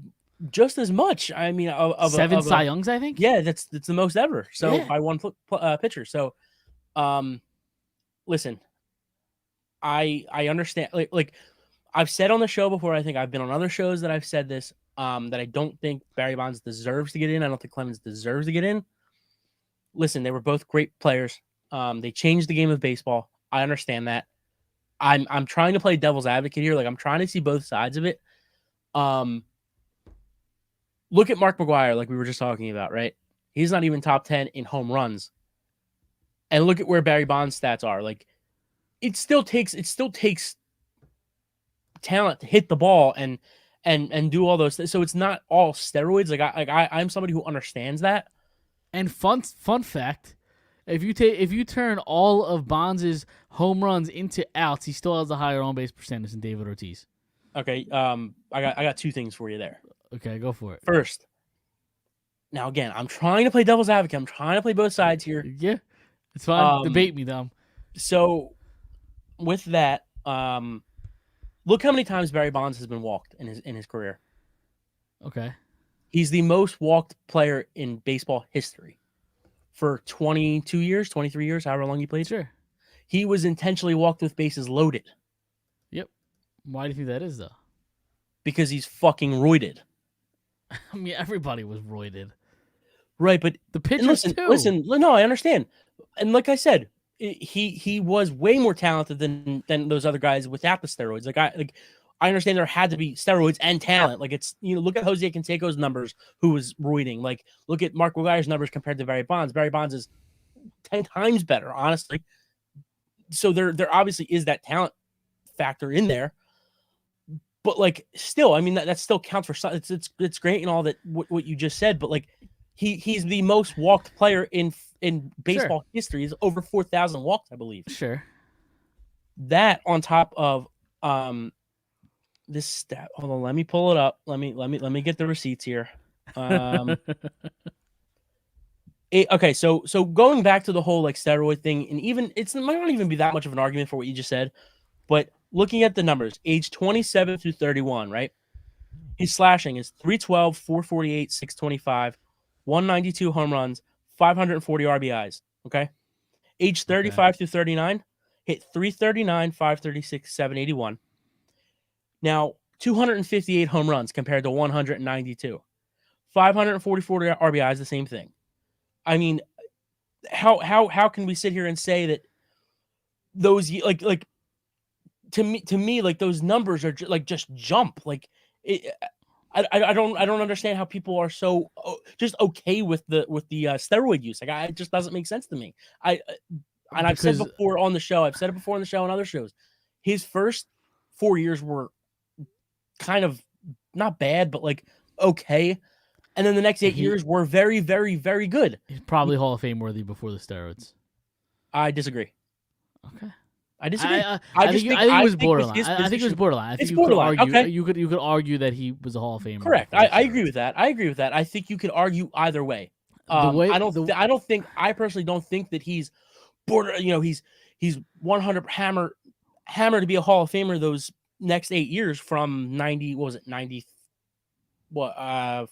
S3: just as much. Of
S2: 7 Cy Youngs, I think.
S3: Yeah, that's the most ever. So
S2: yeah.
S3: by one pitcher. So, listen, I understand. Like I've said on the show before. I think I've been on other shows that I've said this. That I don't think Barry Bonds deserves to get in. I don't think Clemens deserves to get in. Listen, they were both great players. They changed the game of baseball. I understand that. I'm trying to play devil's advocate here. I'm trying to see both sides of it. Look at Mark McGwire, like we were just talking about, right? He's not even top 10 in home runs. And look at where Barry Bonds' stats are. It still takes talent to hit the ball and do all those things. So it's not all steroids. I'm somebody who understands that.
S2: And fun fact, if you turn all of Bonds' home runs into outs, he still has a higher on base percentage than David Ortiz.
S3: Okay, I got 2 things for you there.
S2: Okay, go for it.
S3: First, now again, I'm trying to play devil's advocate. I'm trying to play both sides here.
S2: Yeah, it's fine. Debate me, Dom.
S3: So, with that, look how many times Barry Bonds has been walked in his career.
S2: Okay,
S3: he's the most walked player in baseball history. for 22 years, 23 years, however long he played.
S2: Sure.
S3: He was intentionally walked with bases loaded.
S2: Yep. Why do you think that is, though?
S3: Because he's fucking roided.
S2: I mean, everybody was roided.
S3: Right, but
S2: the pitchers
S3: too.
S2: Listen,
S3: no, I understand. And like I said, he was way more talented than those other guys without the steroids. I understand there had to be steroids and talent. Like it's look at Jose Canseco's numbers, who was roiding. Like look at Mark McGwire's numbers compared to Barry Bonds. Barry Bonds is 10 times better, honestly. So there obviously is that talent factor in there. But like still, I mean that still counts for something. It's great and all that what you just said, but like he's the most walked player in baseball history. He's over 4,000 walks, I believe.
S2: Sure.
S3: That on top of this stat. Hold on, let me pull it up. Let me get the receipts here. Okay, so going back to the whole like steroid thing, and even it might not even be that much of an argument for what you just said, but looking at the numbers, age 27 through 31, right? His slashing is 312, 448, 625, 192 home runs, 540 RBIs. Okay. Age 35 through 39, hit 339, 536, 781. Now, 258 home runs compared to 192. 544 RBIs, the same thing. I mean, how can we sit here and say that those like to me like those numbers are just jump like it, I don't understand how people are so just okay with the steroid use. Like it just doesn't make sense to me. I've said before on the show. I've said it before on the show and other shows. His first 4 years were kind of not bad, but like okay. And then the next 8 years were very, very, very good.
S2: He's probably Hall of Fame worthy before the steroids.
S3: I disagree.
S2: Okay.
S3: I disagree.
S2: I think it was borderline. I think it was borderline. I think
S3: it's borderline.
S2: Could argue,
S3: okay.
S2: You could argue that he was a Hall of Famer.
S3: Correct. I agree with that. I agree with that. I think you could argue either way. I personally don't think that he's border. He's 100 hammer to be a Hall of Famer those next 8 years from 90. What was it? 90. What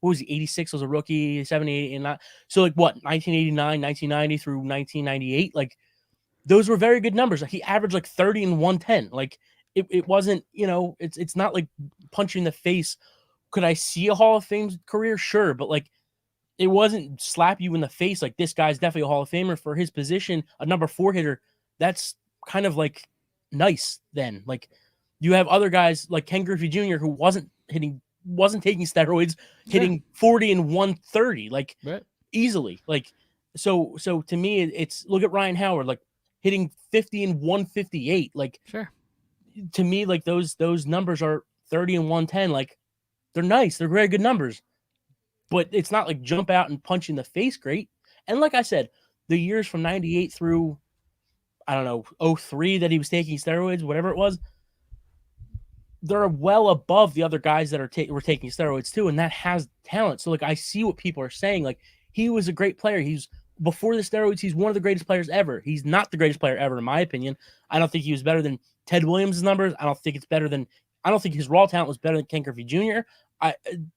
S3: was he? 86 was a rookie. 78 and not. So like what? 1989, 1990 through 1998. Like. Those were very good numbers. He averaged like 30 and 110. Like it wasn't, it's not like punching in the face. Could I see a Hall of Fame career? Sure. But like, it wasn't slap you in the face. Like this guy's definitely a Hall of Famer for his position, a number 4 hitter. That's kind of like nice then. Like you have other guys like Ken Griffey Jr. who wasn't taking steroids, hitting 40 and 130, like easily. Like, so to me, it's look at Ryan Howard, like, hitting 50 and 158. Like, to me, like those numbers are 30 and 110. Like, they're nice. They're very good numbers, but it's not like jump out and punch in the face great. And like I said, the years from 98 through, I don't know, 03 that he was taking steroids, whatever it was, they're well above the other guys that were taking steroids too. And that has talent. So like, I see what people are saying. Like, he was a great player. Before the steroids, he's one of the greatest players ever. He's not the greatest player ever, in my opinion. I don't think he was better than Ted Williams' numbers. I don't think his raw talent was better than Ken Griffey Jr.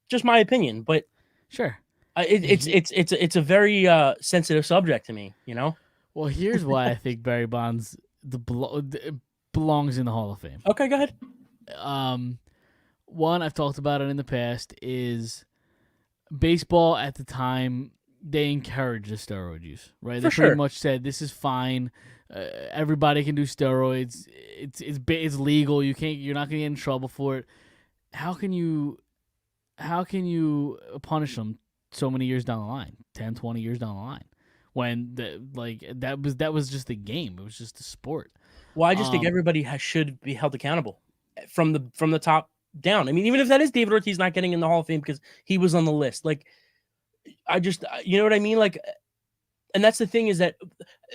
S3: Just my opinion, but it's a very sensitive subject to me,
S2: Well, here's why I think Barry Bonds belongs in the Hall of Fame.
S3: Okay, go ahead.
S2: One, I've talked about it in the past, is baseball at the time. They encourage the steroid use, right? They pretty much said this is fine. Everybody can do steroids. It's legal. You're not gonna get in trouble for it. How can you punish them so many years down the line, 10, 20 years down the line, when that was just a game. It was just a sport.
S3: Well, I just think everybody should be held accountable from the top down. I mean, even if that is David Ortiz not getting in the Hall of Fame because he was on the list, like. I just, you know what I mean? Like, and that's the thing is that,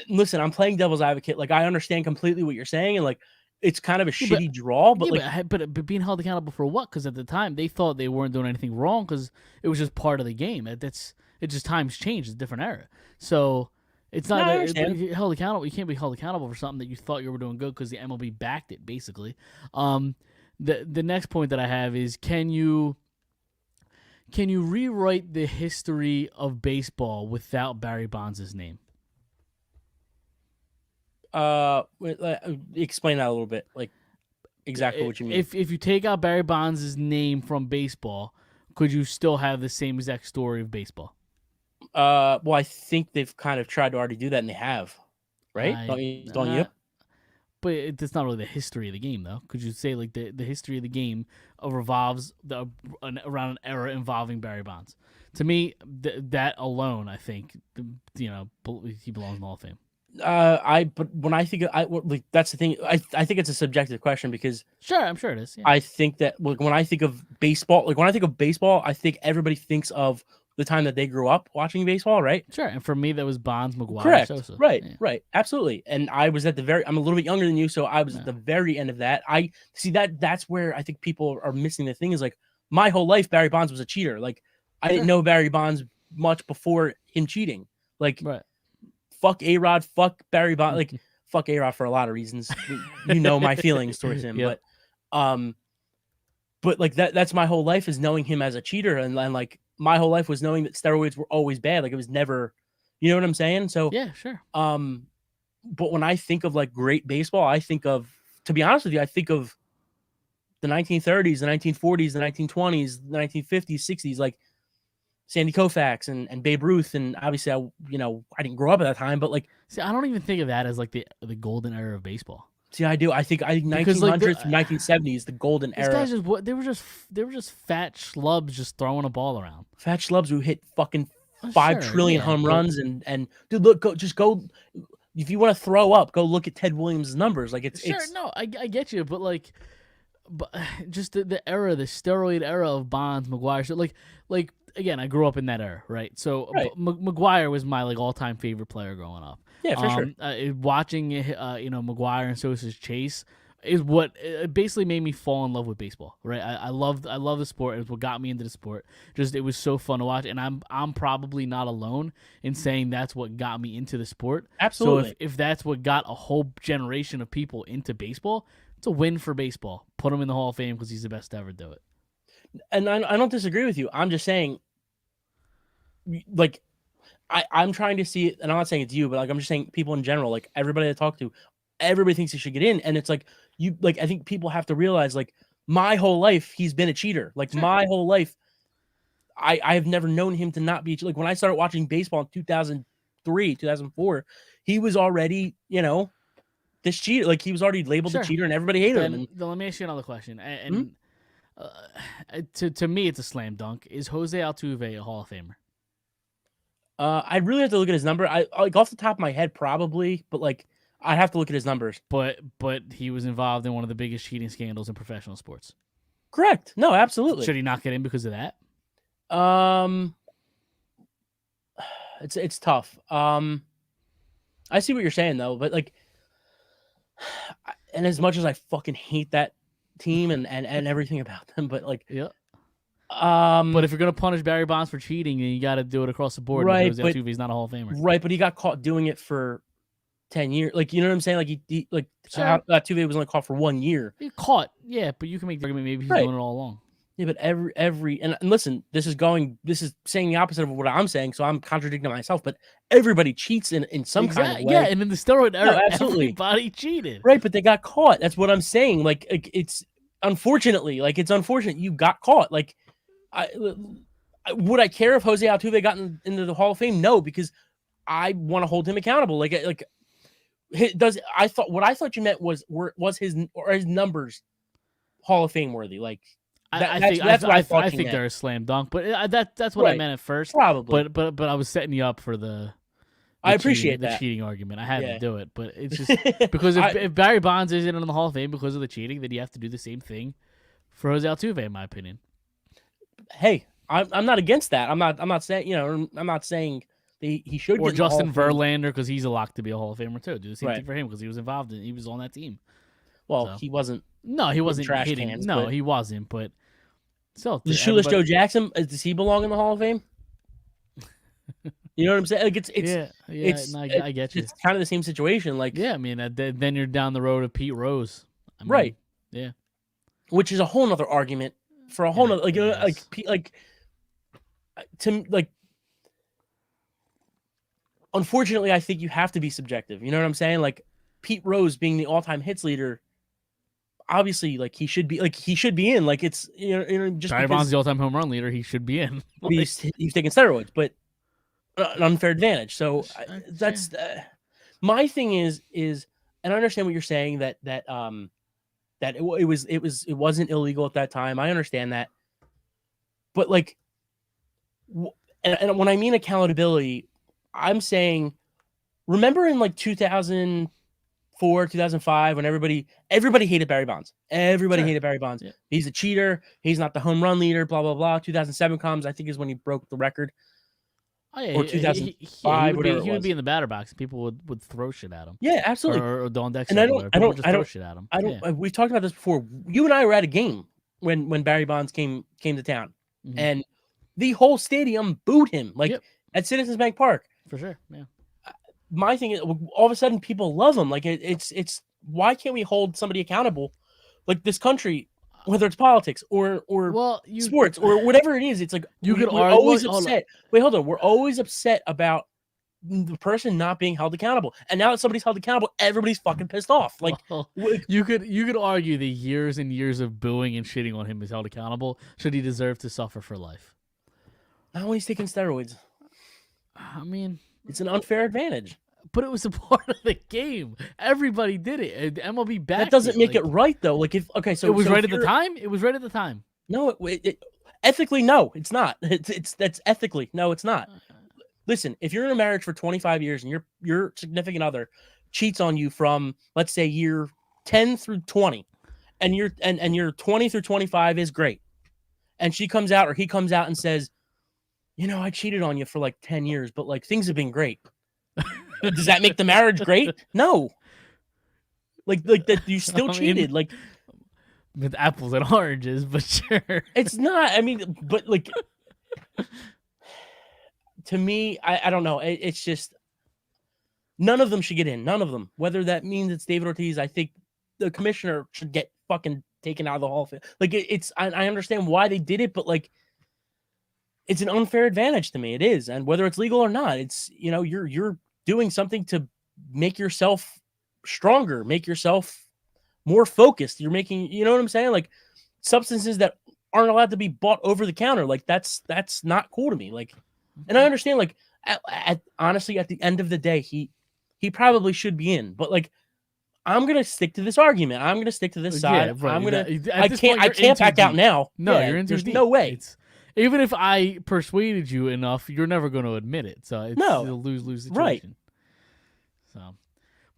S3: listen, I'm playing devil's advocate. Like, I understand completely what you're saying. And like, it's kind of a shitty draw, but
S2: but being held accountable for what? Because at the time they thought they weren't doing anything wrong because it was just part of the game. It's just times change. It's a different era. So it's not held accountable. You can't be held accountable for something that you thought you were doing good because the MLB backed it, basically. The next point that I have is, can you Can you rewrite the history of baseball without Barry Bonds' name?
S3: Explain that a little bit, like exactly what you mean.
S2: If you take out Barry Bonds' name from baseball, could you still have the same exact story of baseball?
S3: Well, I think they've kind of tried to already do that, and they have, right? Don't you?
S2: But it's not really the history of the game, though. Could you say like the history of the game revolves around an era involving Barry Bonds? To me, that alone, I think, he belongs in the Hall of Fame.
S3: But when I think like that's the thing. I think it's a subjective question because
S2: sure, I'm sure it is. Yeah.
S3: I think that when I think of baseball, I think everybody thinks of the time that they grew up watching baseball, right?
S2: Sure. And for me, that was Bonds, McGwire,
S3: correct.
S2: Sosa.
S3: Right, yeah. Right, absolutely. And I was I'm a little bit younger than you, so I was at the very end of that. I see that's where I think people are missing the thing is like my whole life Barry Bonds was a cheater. Like I didn't know Barry Bonds much before him cheating. Like fuck A-Rod, fuck Barry Bonds, like fuck A-Rod for a lot of reasons. You know my feelings towards him, yep. But like that's my whole life is knowing him as a cheater, and like my whole life was knowing that steroids were always bad. Like it was never, you know what I'm saying? So
S2: yeah, sure.
S3: But when I think of like great baseball, I think of, to be honest with you, I think of the 1930s, the 1940s, the 1920s, the 1950s, 60s, like Sandy Koufax and Babe Ruth, and obviously I didn't grow up at that time, but like,
S2: see, I don't even think of that as like the golden era of baseball.
S3: See, I do. I think 1900s to 1970s, the golden era.
S2: Guys they were just fat schlubs just throwing a ball around.
S3: Fat schlubs who hit fucking 5 trillion home runs and dude, look, go. If you want to throw up, go look at Ted Williams' numbers. Like it's
S2: no, I get you, but just the era, the steroid era of Bonds, McGwire. So like again, I grew up in that era, right? So McGwire was my like all time favorite player growing up.
S3: Yeah, for sure.
S2: Watching McGwire and Sosa's chase is what it basically made me fall in love with baseball. Right, I love the sport. It was what got me into the sport. Just it was so fun to watch, and I'm probably not alone in saying that's what got me into the sport.
S3: Absolutely.
S2: So if that's what got a whole generation of people into baseball, it's a win for baseball. Put him in the Hall of Fame because he's the best to ever do it.
S3: And I don't disagree with you. I'm just saying, like, I'm trying to see it, and I'm not saying it's you, but like I'm just saying people in general, like everybody I talk to, everybody thinks he should get in, and it's like I think people have to realize, like, my whole life he's been a cheater. Like my whole life, I have never known him to not be like when I started watching baseball in 2003, 2004, he was already this cheater. Like he was already labeled a cheater, and everybody hated him.
S2: Then let me ask you another question, and to me it's a slam dunk. Is Jose Altuve a Hall of Famer?
S3: I'd really have to look at his number. I like off the top of my head, probably, but like I'd have to look at his numbers.
S2: But he was involved in one of the biggest cheating scandals in professional sports.
S3: Correct. No, absolutely.
S2: Should he not get in because of that?
S3: It's tough. I see what you're saying though, but like, and as much as I fucking hate that team and everything about them, but like,
S2: yeah. But if you're gonna punish Barry Bonds for cheating, then you got to do it across the board.
S3: Right,
S2: because Altuve's not a Hall of Famer.
S3: Right, but he got caught doing it for 10 years. Like, you know what I'm saying? Like he Altuve was only caught for 1 year.
S2: He caught, yeah, but you can make the argument maybe he's doing it all along.
S3: Yeah, but every and listen, this is saying the opposite of what I'm saying, so I'm contradicting myself. But everybody cheats in some kind of way.
S2: Yeah, and in the steroid era, everybody cheated.
S3: Right, but they got caught. That's what I'm saying. Like it's unfortunately, it's unfortunate you got caught. Like. Would I care if Jose Altuve got into the Hall of Fame? No, because I want to hold him accountable. What I thought you meant was his numbers Hall of Fame worthy? Like
S2: I think they're a slam dunk, but that's what I meant at first.
S3: Probably,
S2: but I was setting you up for the
S3: I appreciate
S2: the cheating argument. I had to do it, but it's just because if Barry Bonds isn't in the Hall of Fame because of the cheating, then you have to do the same thing for Jose Altuve, in my opinion.
S3: Hey, I'm not against that. I'm not saying I'm not saying he should.
S2: Or Justin Verlander because he's a lock to be a Hall of Famer too. Do the same thing for him because he was involved in. He was on that team.
S3: Well, he wasn't.
S2: No, he wasn't
S3: trash
S2: hitting.
S3: cans,
S2: no, he wasn't. But still,
S3: does Shoeless Joe Jackson does he belong in the Hall of Fame? You know what I'm saying? Like
S2: I get you.
S3: It's kind of the same situation. Like
S2: I mean, then you're down the road of Pete Rose.
S3: Right.
S2: Yeah.
S3: Which is a whole nother argument. For a whole nother, to like, unfortunately, I think you have to be subjective. You know what I'm saying? Like Pete Rose being the all-time hits leader, obviously, like he should be in. Like it's just
S2: Barry
S3: because
S2: Bonds the all-time home run leader, he should be in.
S3: he's taking steroids, but an unfair advantage. So that's my thing is, and I understand what you're saying that it wasn't illegal at that time. I understand that, but like, and when I mean accountability, I'm saying, remember in like 2004, 2005, when everybody hated Barry Bonds. Everybody hated Barry Bonds.
S2: Yeah.
S3: He's a cheater. He's not the home run leader. Blah blah blah. 2007 comes, I think, is when he broke the record.
S2: Oh, yeah,
S3: Or 2005,
S2: he would be in the batter box, and people would throw shit at him.
S3: Yeah, absolutely.
S2: Or Don Dexter.
S3: And I don't
S2: throw shit at him.
S3: We've talked about this before. You and I were at a game when Barry Bonds came to town, and the whole stadium booed him at Citizens Bank Park.
S2: For sure. Yeah.
S3: My thing is, all of a sudden, people love him. Like it's why can't we hold somebody accountable? Like this country, whether it's politics or sports or whatever it is, it's like we're always upset. Wait, hold on. We're always upset about the person not being held accountable. And now that somebody's held accountable, everybody's fucking pissed off. Like
S2: you could argue the years and years of booing and shitting on him is held accountable. Should he deserve to suffer for life?
S3: Not when he's taking steroids.
S2: I mean,
S3: it's an unfair advantage.
S2: But it was a part of the game. Everybody did it. MLB backed
S3: That doesn't make it right, though. Like so
S2: it was right at the time. It was right at the time.
S3: No, ethically, no, it's not. That's ethically, no, it's not. Listen, if you're in a marriage for 25 years and your significant other cheats on you from, let's say, year 10 through 20, and your 20 through 25 is great, and she comes out or he comes out and says, I cheated on you for like 10 years, but like things have been great. Does that make the marriage great? No. Like that you still cheated. Like
S2: with apples and oranges, but sure.
S3: It's not. I mean, but like to me, I don't know. It's just none of them should get in. None of them. Whether that means it's David Ortiz, I think the commissioner should get fucking taken out of the Hall of Fame. Like I understand why they did it, but like it's an unfair advantage to me. It is, and whether it's legal or not, it's you're doing something to make yourself stronger, make yourself more focused. You're making, you know what I'm saying? Like substances that aren't allowed to be bought over the counter. Like that's not cool to me. Like, and I understand, like, honestly, at the end of the day, he probably should be in, but like, I'm going to stick to this argument. I'm going to stick to this side.
S2: Yeah, right.
S3: I can't back out now.
S2: No, you're in too
S3: there's
S2: deep.
S3: No way.
S2: Even if I persuaded you enough, you're never going to admit it. So it's a lose-lose situation.
S3: Right.
S2: So,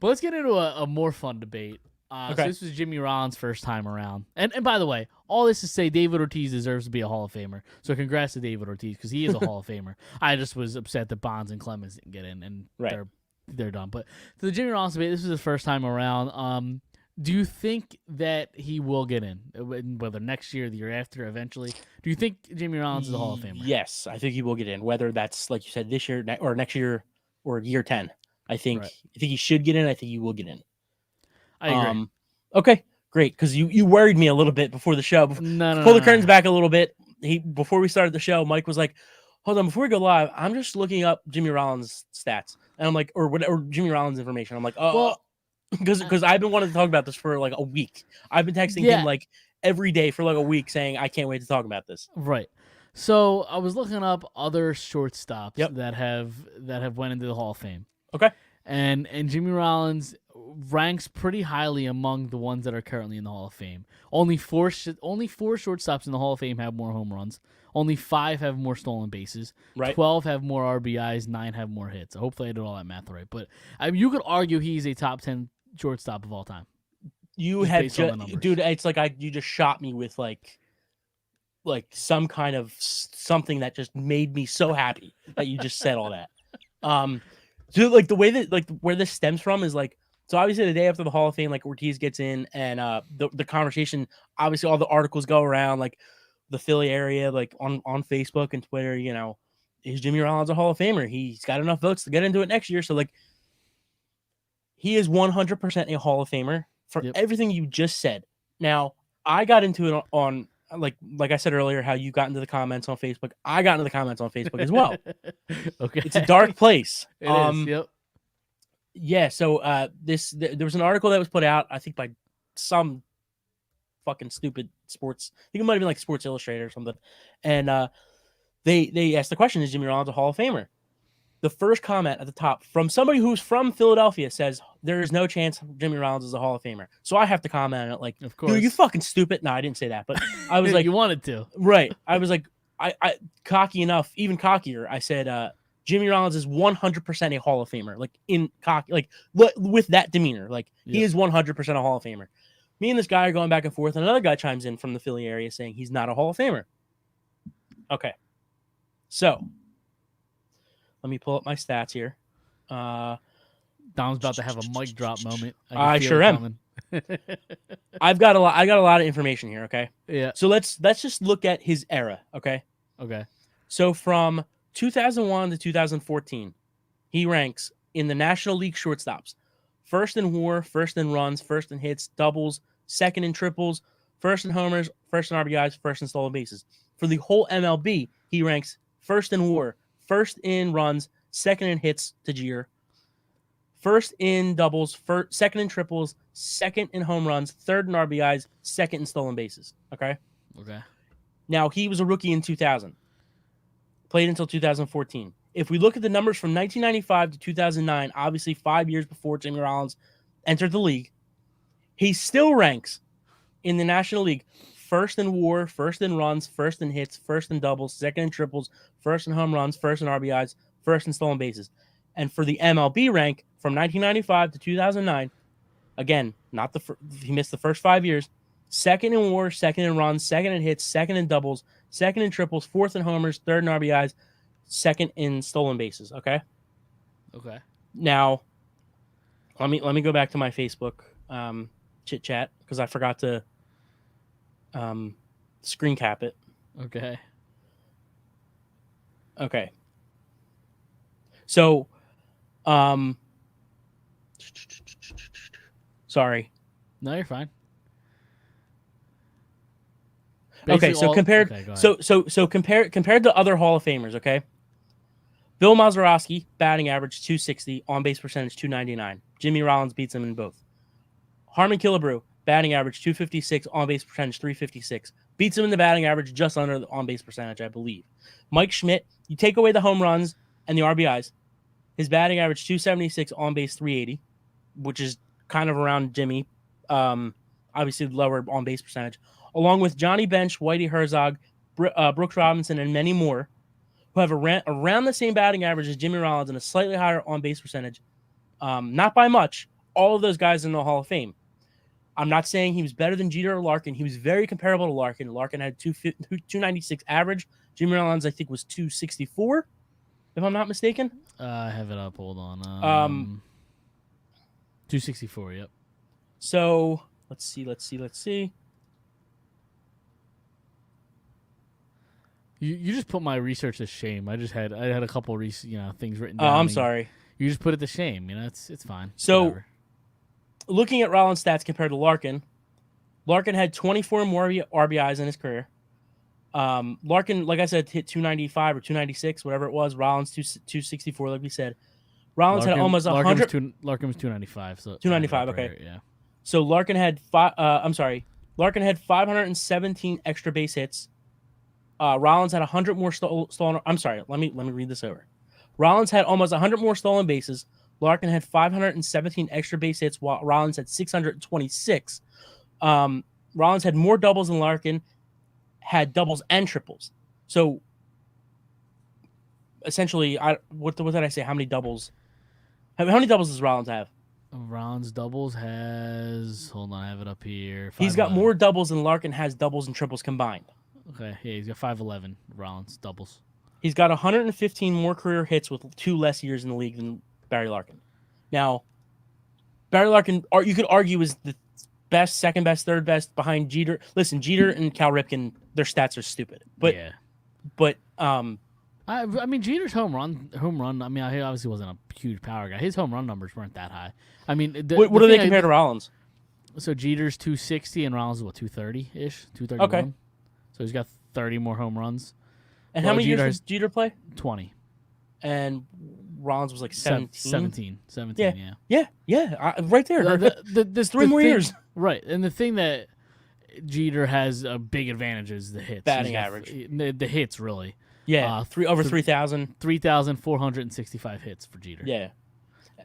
S2: but let's get into a more fun debate.
S3: Okay.
S2: So this was Jimmy Rollins' first time around. And by the way, all this to say David Ortiz deserves to be a Hall of Famer. So congrats to David Ortiz because he is a Hall of Famer. I just was upset that Bonds and Clemens didn't get in, and they're done. But to the Jimmy Rollins debate, this was his first time around. Do you think that he will get in, whether next year, the year after, eventually? Do you think Jimmy Rollins is a Hall of Famer?
S3: Yes, I think he will get in, whether that's, like you said, this year or next year or year 10. I think he should get in. I think he will get in.
S2: I agree.
S3: Okay, great, because you worried me a little bit before the show. Pull the curtains back a little bit. Before we started the show, Mike was like, hold on, before we go live, I'm just looking up Jimmy Rollins' stats. And I'm like, or Jimmy Rollins' information. I'm like, because I've been wanting to talk about this for like a week. I've been texting him like every day for like a week saying I can't wait to talk about this.
S2: Right. So I was looking up other shortstops that have went into the Hall of Fame.
S3: Okay.
S2: And Jimmy Rollins ranks pretty highly among the ones that are currently in the Hall of Fame. Only four shortstops in the Hall of Fame have more home runs. Only 5 have more stolen bases.
S3: Right.
S2: 12 have more RBIs. 9 have more hits. Hopefully I did all that math right. But you could argue he's a top 10 shortstop of all time.
S3: You had dude, it's like you just shot me with like some kind of something that just made me so happy that you just said all that. So like the way that where this stems from is like, so obviously the day after the Hall of Fame, like Ortiz gets in, and the conversation, obviously all the articles go around like the Philly area, like on Facebook and Twitter, is Jimmy Rollins a Hall of Famer? He's got enough votes to get into it next year. So like he is 100% a Hall of Famer for everything you just said. Now I got into it on like I said earlier, how you got into the comments on Facebook, I got into the comments on Facebook as well.
S2: Okay.
S3: It's a dark place.
S2: It is. Yep.
S3: Yeah. So there was an article that was put out, I think by some fucking stupid sports. I think it might have been like Sports Illustrated or something. And they asked the question: is Jimmy Rollins a Hall of Famer? The first comment at the top from somebody who's from Philadelphia says there is no chance Jimmy Rollins is a Hall of Famer. So I have to comment on it like,
S2: of course,
S3: dude, you fucking stupid. No, I didn't say that, but I was like,
S2: you wanted to,
S3: right? I was like, I cocky enough, even cockier. I said, Jimmy Rollins is 100% a Hall of Famer. Like in cocky, like with that demeanor, like he is 100% a Hall of Famer. Me and this guy are going back and forth, and another guy chimes in from the Philly area saying he's not a Hall of Famer. Okay, so. Let me pull up my stats here.
S2: Dom's about to have a mic drop moment.
S3: I sure am. I've got a lot. I got a lot of information here. Okay.
S2: Yeah.
S3: So let's just look at his era. Okay.
S2: Okay.
S3: So from 2001 to 2014, he ranks in the National League shortstops: first in WAR, first in runs, first in hits, doubles, second in triples, first in homers, first in RBIs, first in stolen bases. For the whole MLB, he ranks first in WAR, first in runs, second in hits to Jeter, first in doubles, second in triples, second in home runs, third in RBIs, second in stolen bases. Okay.
S2: Okay.
S3: Now, he was a rookie in 2000, played until 2014. If we look at the numbers from 1995 to 2009, obviously 5 years before Jimmy Rollins entered the league, he still ranks in the National League first in WAR, first in runs, first in hits, first in doubles, second in triples, first in home runs, first in RBIs, first in stolen bases. And for the MLB rank from 1995 to 2009, again, he missed the first 5 years, second in WAR, second in runs, second in hits, second in doubles, second in triples, fourth in homers, third in RBIs, second in stolen bases. Okay.
S2: Okay.
S3: Now, let me go back to my Facebook chit chat because I forgot to screen cap it.
S2: Okay.
S3: Okay. So, sorry.
S2: No, you're fine.
S3: Okay, so compared to other Hall of Famers, okay? Bill Mazeroski, batting average 260, on base percentage 299. Jimmy Rollins beats him in both. Harmon Killebrew, batting average 256, on base percentage 356. Beats him in the batting average just under the on base percentage, I believe. Mike Schmidt, you take away the home runs and the RBIs, his batting average 276, on base 380, which is kind of around Jimmy. Obviously lower on base percentage, along with Johnny Bench, Whitey Herzog, Brooks Robinson, and many more, who have around the same batting average as Jimmy Rollins and a slightly higher on base percentage. Not by much. All of those guys in the Hall of Fame. I'm not saying he was better than Jeter or Larkin. He was very comparable to Larkin. Larkin had 296 average. Jimmy Rollins, I think, was 264, if I'm not mistaken.
S2: I have it up. Hold on. 264. Yep.
S3: So let's see.
S2: You just put my research to shame. I had a couple things written down.
S3: Oh, I'm sorry.
S2: You just put it to shame. It's fine.
S3: So,
S2: whatever.
S3: Looking at Rollins' stats compared to Larkin had 24 more RBIs in his career. Larkin, like I said, hit 295 or 296, whatever it was. Rollins 264, like we said. Rollins had almost 100.
S2: Larkin was 295. So
S3: 295. Okay.
S2: Yeah.
S3: So Larkin had Larkin had 517 extra base hits. Rollins had 100 more stolen. I'm sorry. Let me read this over. Rollins had almost 100 more stolen bases. Larkin had 517 extra base hits, while Rollins had 626. Rollins had more doubles than Larkin, had doubles and triples. So essentially, what did I say? How many doubles? How many doubles does Rollins have?
S2: Rollins doubles has. Hold on, I have it up here.
S3: He's got more doubles than Larkin has doubles and triples combined.
S2: Okay, yeah, he's got 511 Rollins doubles.
S3: He's got 115 more career hits with 2 less years in the league than Barry Larkin. Now, Barry Larkin, you could argue, is the best, second best, third best behind Jeter. Listen, Jeter and Cal Ripken, their stats are stupid. But
S2: yeah.
S3: I
S2: mean, Jeter's home run. I mean, he obviously wasn't a huge power guy. His home run numbers weren't that high. I mean,
S3: what do they compare to Rollins?
S2: So Jeter's 260 and Rollins is what, 230 ish, 231.
S3: Okay.
S2: So he's got 30 more home runs.
S3: And
S2: Well,
S3: how many
S2: Jeter
S3: years did Jeter play?
S2: 20.
S3: And Rollins was like 17.
S2: 17, yeah.
S3: Yeah. Right there.
S2: There's
S3: 3 more years.
S2: Right. And the thing that Jeter has a big advantage is the hits.
S3: Batting average.
S2: The hits, really.
S3: Yeah. Over 3,000.
S2: 3,465 hits for Jeter.
S3: Yeah.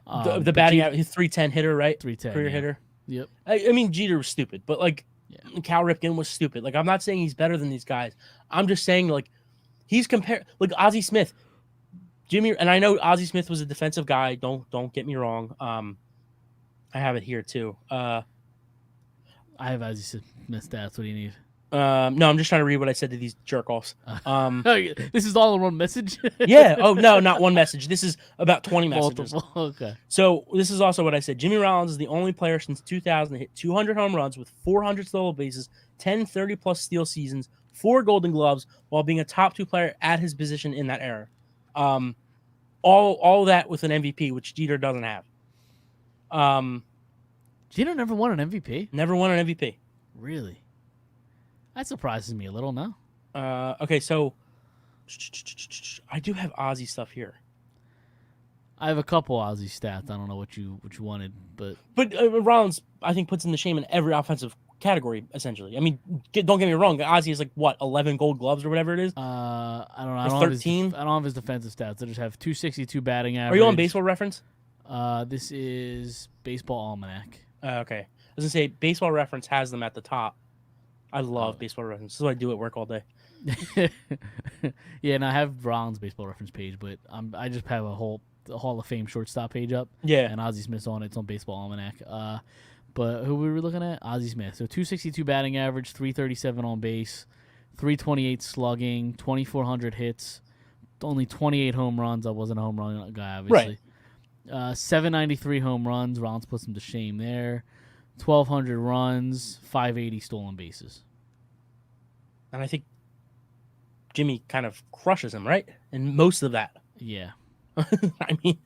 S3: The batting average, he's 310 hitter, right?
S2: 310.
S3: Career
S2: yeah.
S3: hitter.
S2: Yep.
S3: I mean, Jeter was stupid, but like Cal Ripken was stupid. Like, I'm not saying he's better than these guys. I'm just saying, like, he's compared, like Ozzie Smith, Jimmy, and I know Ozzie Smith was a defensive guy. Don't get me wrong. I have it here too.
S2: I have Ozzie Smith stats. What do you need?
S3: No, I'm just trying to read what I said to these jerk offs.
S2: This is all in one message.
S3: Yeah. Oh no, not one message. This is about 20 messages.
S2: Multiple. Okay.
S3: So this is also what I said. Jimmy Rollins is the only player since 2000 to hit 200 home runs with 400 stolen bases, 10 30-plus steal seasons, 4 Golden Gloves, while being a top 2 player at his position in that era. All that with an MVP, which Jeter doesn't have.
S2: Jeter never won an MVP.
S3: Never won an MVP.
S2: Really? That surprises me a little. No.
S3: Okay, so I do have Ozzy stuff here.
S2: I have a couple Ozzy stats. I don't know what you wanted, but
S3: Rollins, I think, puts in the shame in every offensive category. Essentially, I mean, don't get me wrong. Ozzy is like what 11 Gold Gloves or whatever it is.
S2: I don't know. I
S3: Or
S2: don't
S3: 13.
S2: I don't have his defensive stats. I just have 262 batting average.
S3: Are you on Baseball Reference?
S2: This is Baseball Almanac.
S3: Okay, I was gonna say Baseball Reference has them at the top. I love Baseball Reference. This is what I do at work all day.
S2: Yeah, and I have Rollins' Baseball Reference page, but I just have a whole Hall of Fame shortstop page up.
S3: Yeah,
S2: and Ozzie Smith's on it. It's on Baseball Almanac. But who were we looking at? Ozzie Smith. So 262 batting average, 337 on base, 328 slugging, 2,400 hits, only 28 home runs. I wasn't a home run guy, obviously. Right. 793 home runs. Rollins puts him to shame there. 1,200 runs, 580 stolen bases.
S3: And I think Jimmy kind of crushes him, right? And most of that.
S2: Yeah.
S3: I mean,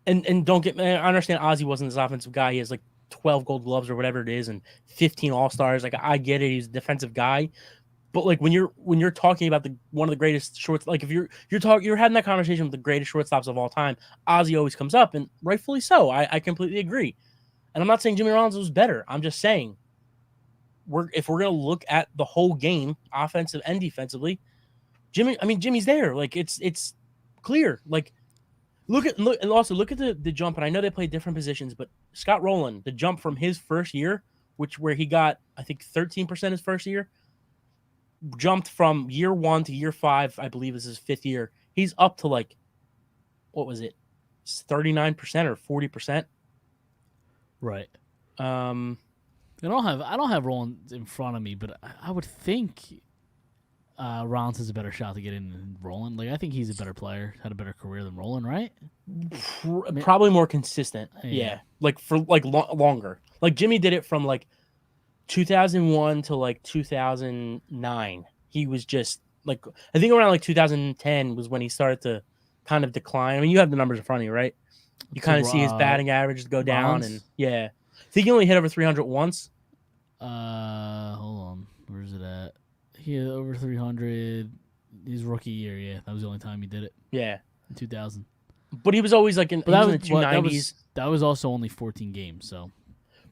S3: and don't get me, I understand Ozzy wasn't this offensive guy. He has like 12 Gold Gloves or whatever it is and 15 All-Stars. Like, I get it. He's a defensive guy. But like when you're talking about one of the greatest shorts, like if you're having that conversation with the greatest shortstops of all time, Ozzy always comes up, and rightfully so. I completely agree. And I'm not saying Jimmy Rollins was better. I'm just saying if we're gonna look at the whole game, offensive and defensively, Jimmy's there. Like it's clear. Like look and also look at the jump. And I know they play different positions, but Scott Rowland, the jump from his first year, where he got I think 13% his first year, jumped from year 1 to year 5. I believe this is his 5th year. He's up to like what was it, 39% or 40%.
S2: Right.
S3: I
S2: don't have Rollins in front of me, but I would think Rollins has a better shot to get in than Roland. Like I think he's a better player, had a better career than Roland, right?
S3: Probably more consistent. Yeah. Like for like longer. Like Jimmy did it from like 2001 to like 2009. He was just like I think around like 2010 was when he started to kind of decline. I mean, you have the numbers in front of you, right? You kind of see his batting average go down, and yeah, I think he only hit over 300 once.
S2: Hold on, where's it at? He hit over 300 his rookie year. Yeah, that was the only time he did it.
S3: Yeah,
S2: in 2000.
S3: But he was always like in the 290s.
S2: That was also only 14 games. So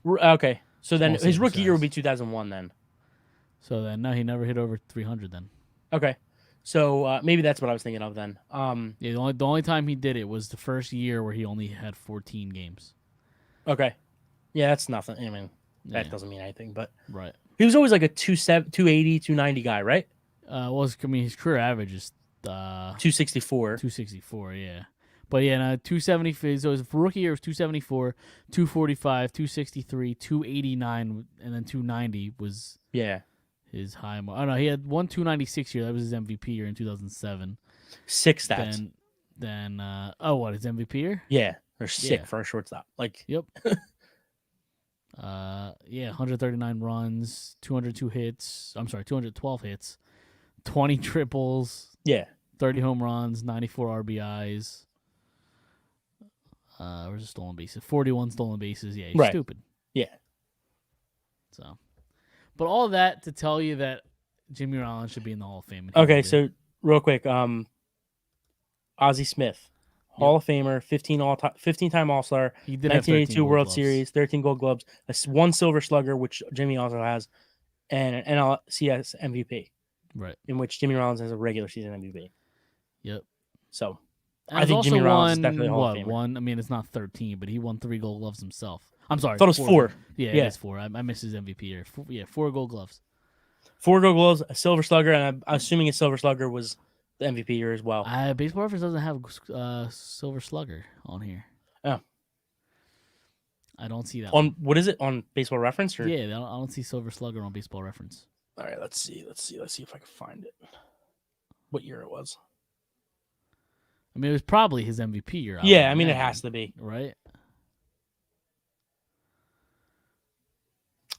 S3: okay, so then his rookie year would be 2001 then.
S2: So then no, he never hit over 300 then.
S3: Okay. So maybe that's what I was thinking of then.
S2: Yeah, the only time he did it was the first year where he only had 14 games.
S3: Okay. Yeah, that's nothing. I mean, that doesn't mean anything, but
S2: right.
S3: He was always like a 280, 290 guy, right?
S2: His career average is
S3: 264.
S2: 264, yeah. But yeah, 270. So his rookie year was 274, 245, 263, 289, and then 290 was his high mark. Oh no, he had 296 year. That was his MVP year in 2007.
S3: 6 stats.
S2: Then what, his MVP year?
S3: Yeah, they're sick for a shortstop. Like
S2: yep. 139 runs, 202 hits. I'm sorry, 212 hits, 20 triples.
S3: Yeah,
S2: 30 home runs, 94 RBIs. Where's the stolen bases? 41 stolen bases. Yeah, he's stupid.
S3: Yeah.
S2: So, but all of that to tell you that Jimmy Rollins should be in the Hall of Fame.
S3: Okay, so real quick, Ozzie Smith, Hall of Famer, 15-time All-Star,
S2: he did have
S3: 1982
S2: 13
S3: World
S2: Gold Gloves.
S3: Series, 13 Gold Gloves, one Silver Slugger, which Jimmy also has, and an NLCS MVP,
S2: right?
S3: In which Jimmy Rollins has a regular season MVP.
S2: Yep.
S3: So
S2: And
S3: I think
S2: also
S3: Jimmy Rollins is
S2: won,
S3: definitely a Hall of Famer.
S2: One? I mean, it's not 13, but he won 3 Gold Gloves himself. I'm sorry.
S3: I thought it was 4.
S2: Yeah, it is 4. I missed his MVP here. 4 Gold Gloves.
S3: 4 Gold Gloves, a Silver Slugger, and I'm assuming his Silver Slugger was the MVP year as well.
S2: Baseball Reference doesn't have Silver Slugger on here.
S3: Oh.
S2: I don't see that
S3: on what is it on Baseball Reference? Or?
S2: Yeah, I don't see Silver Slugger on Baseball Reference.
S3: All right, let's see if I can find it. What year it was?
S2: I mean, it was probably his MVP year.
S3: Yeah, I mean, it has to be.
S2: Right?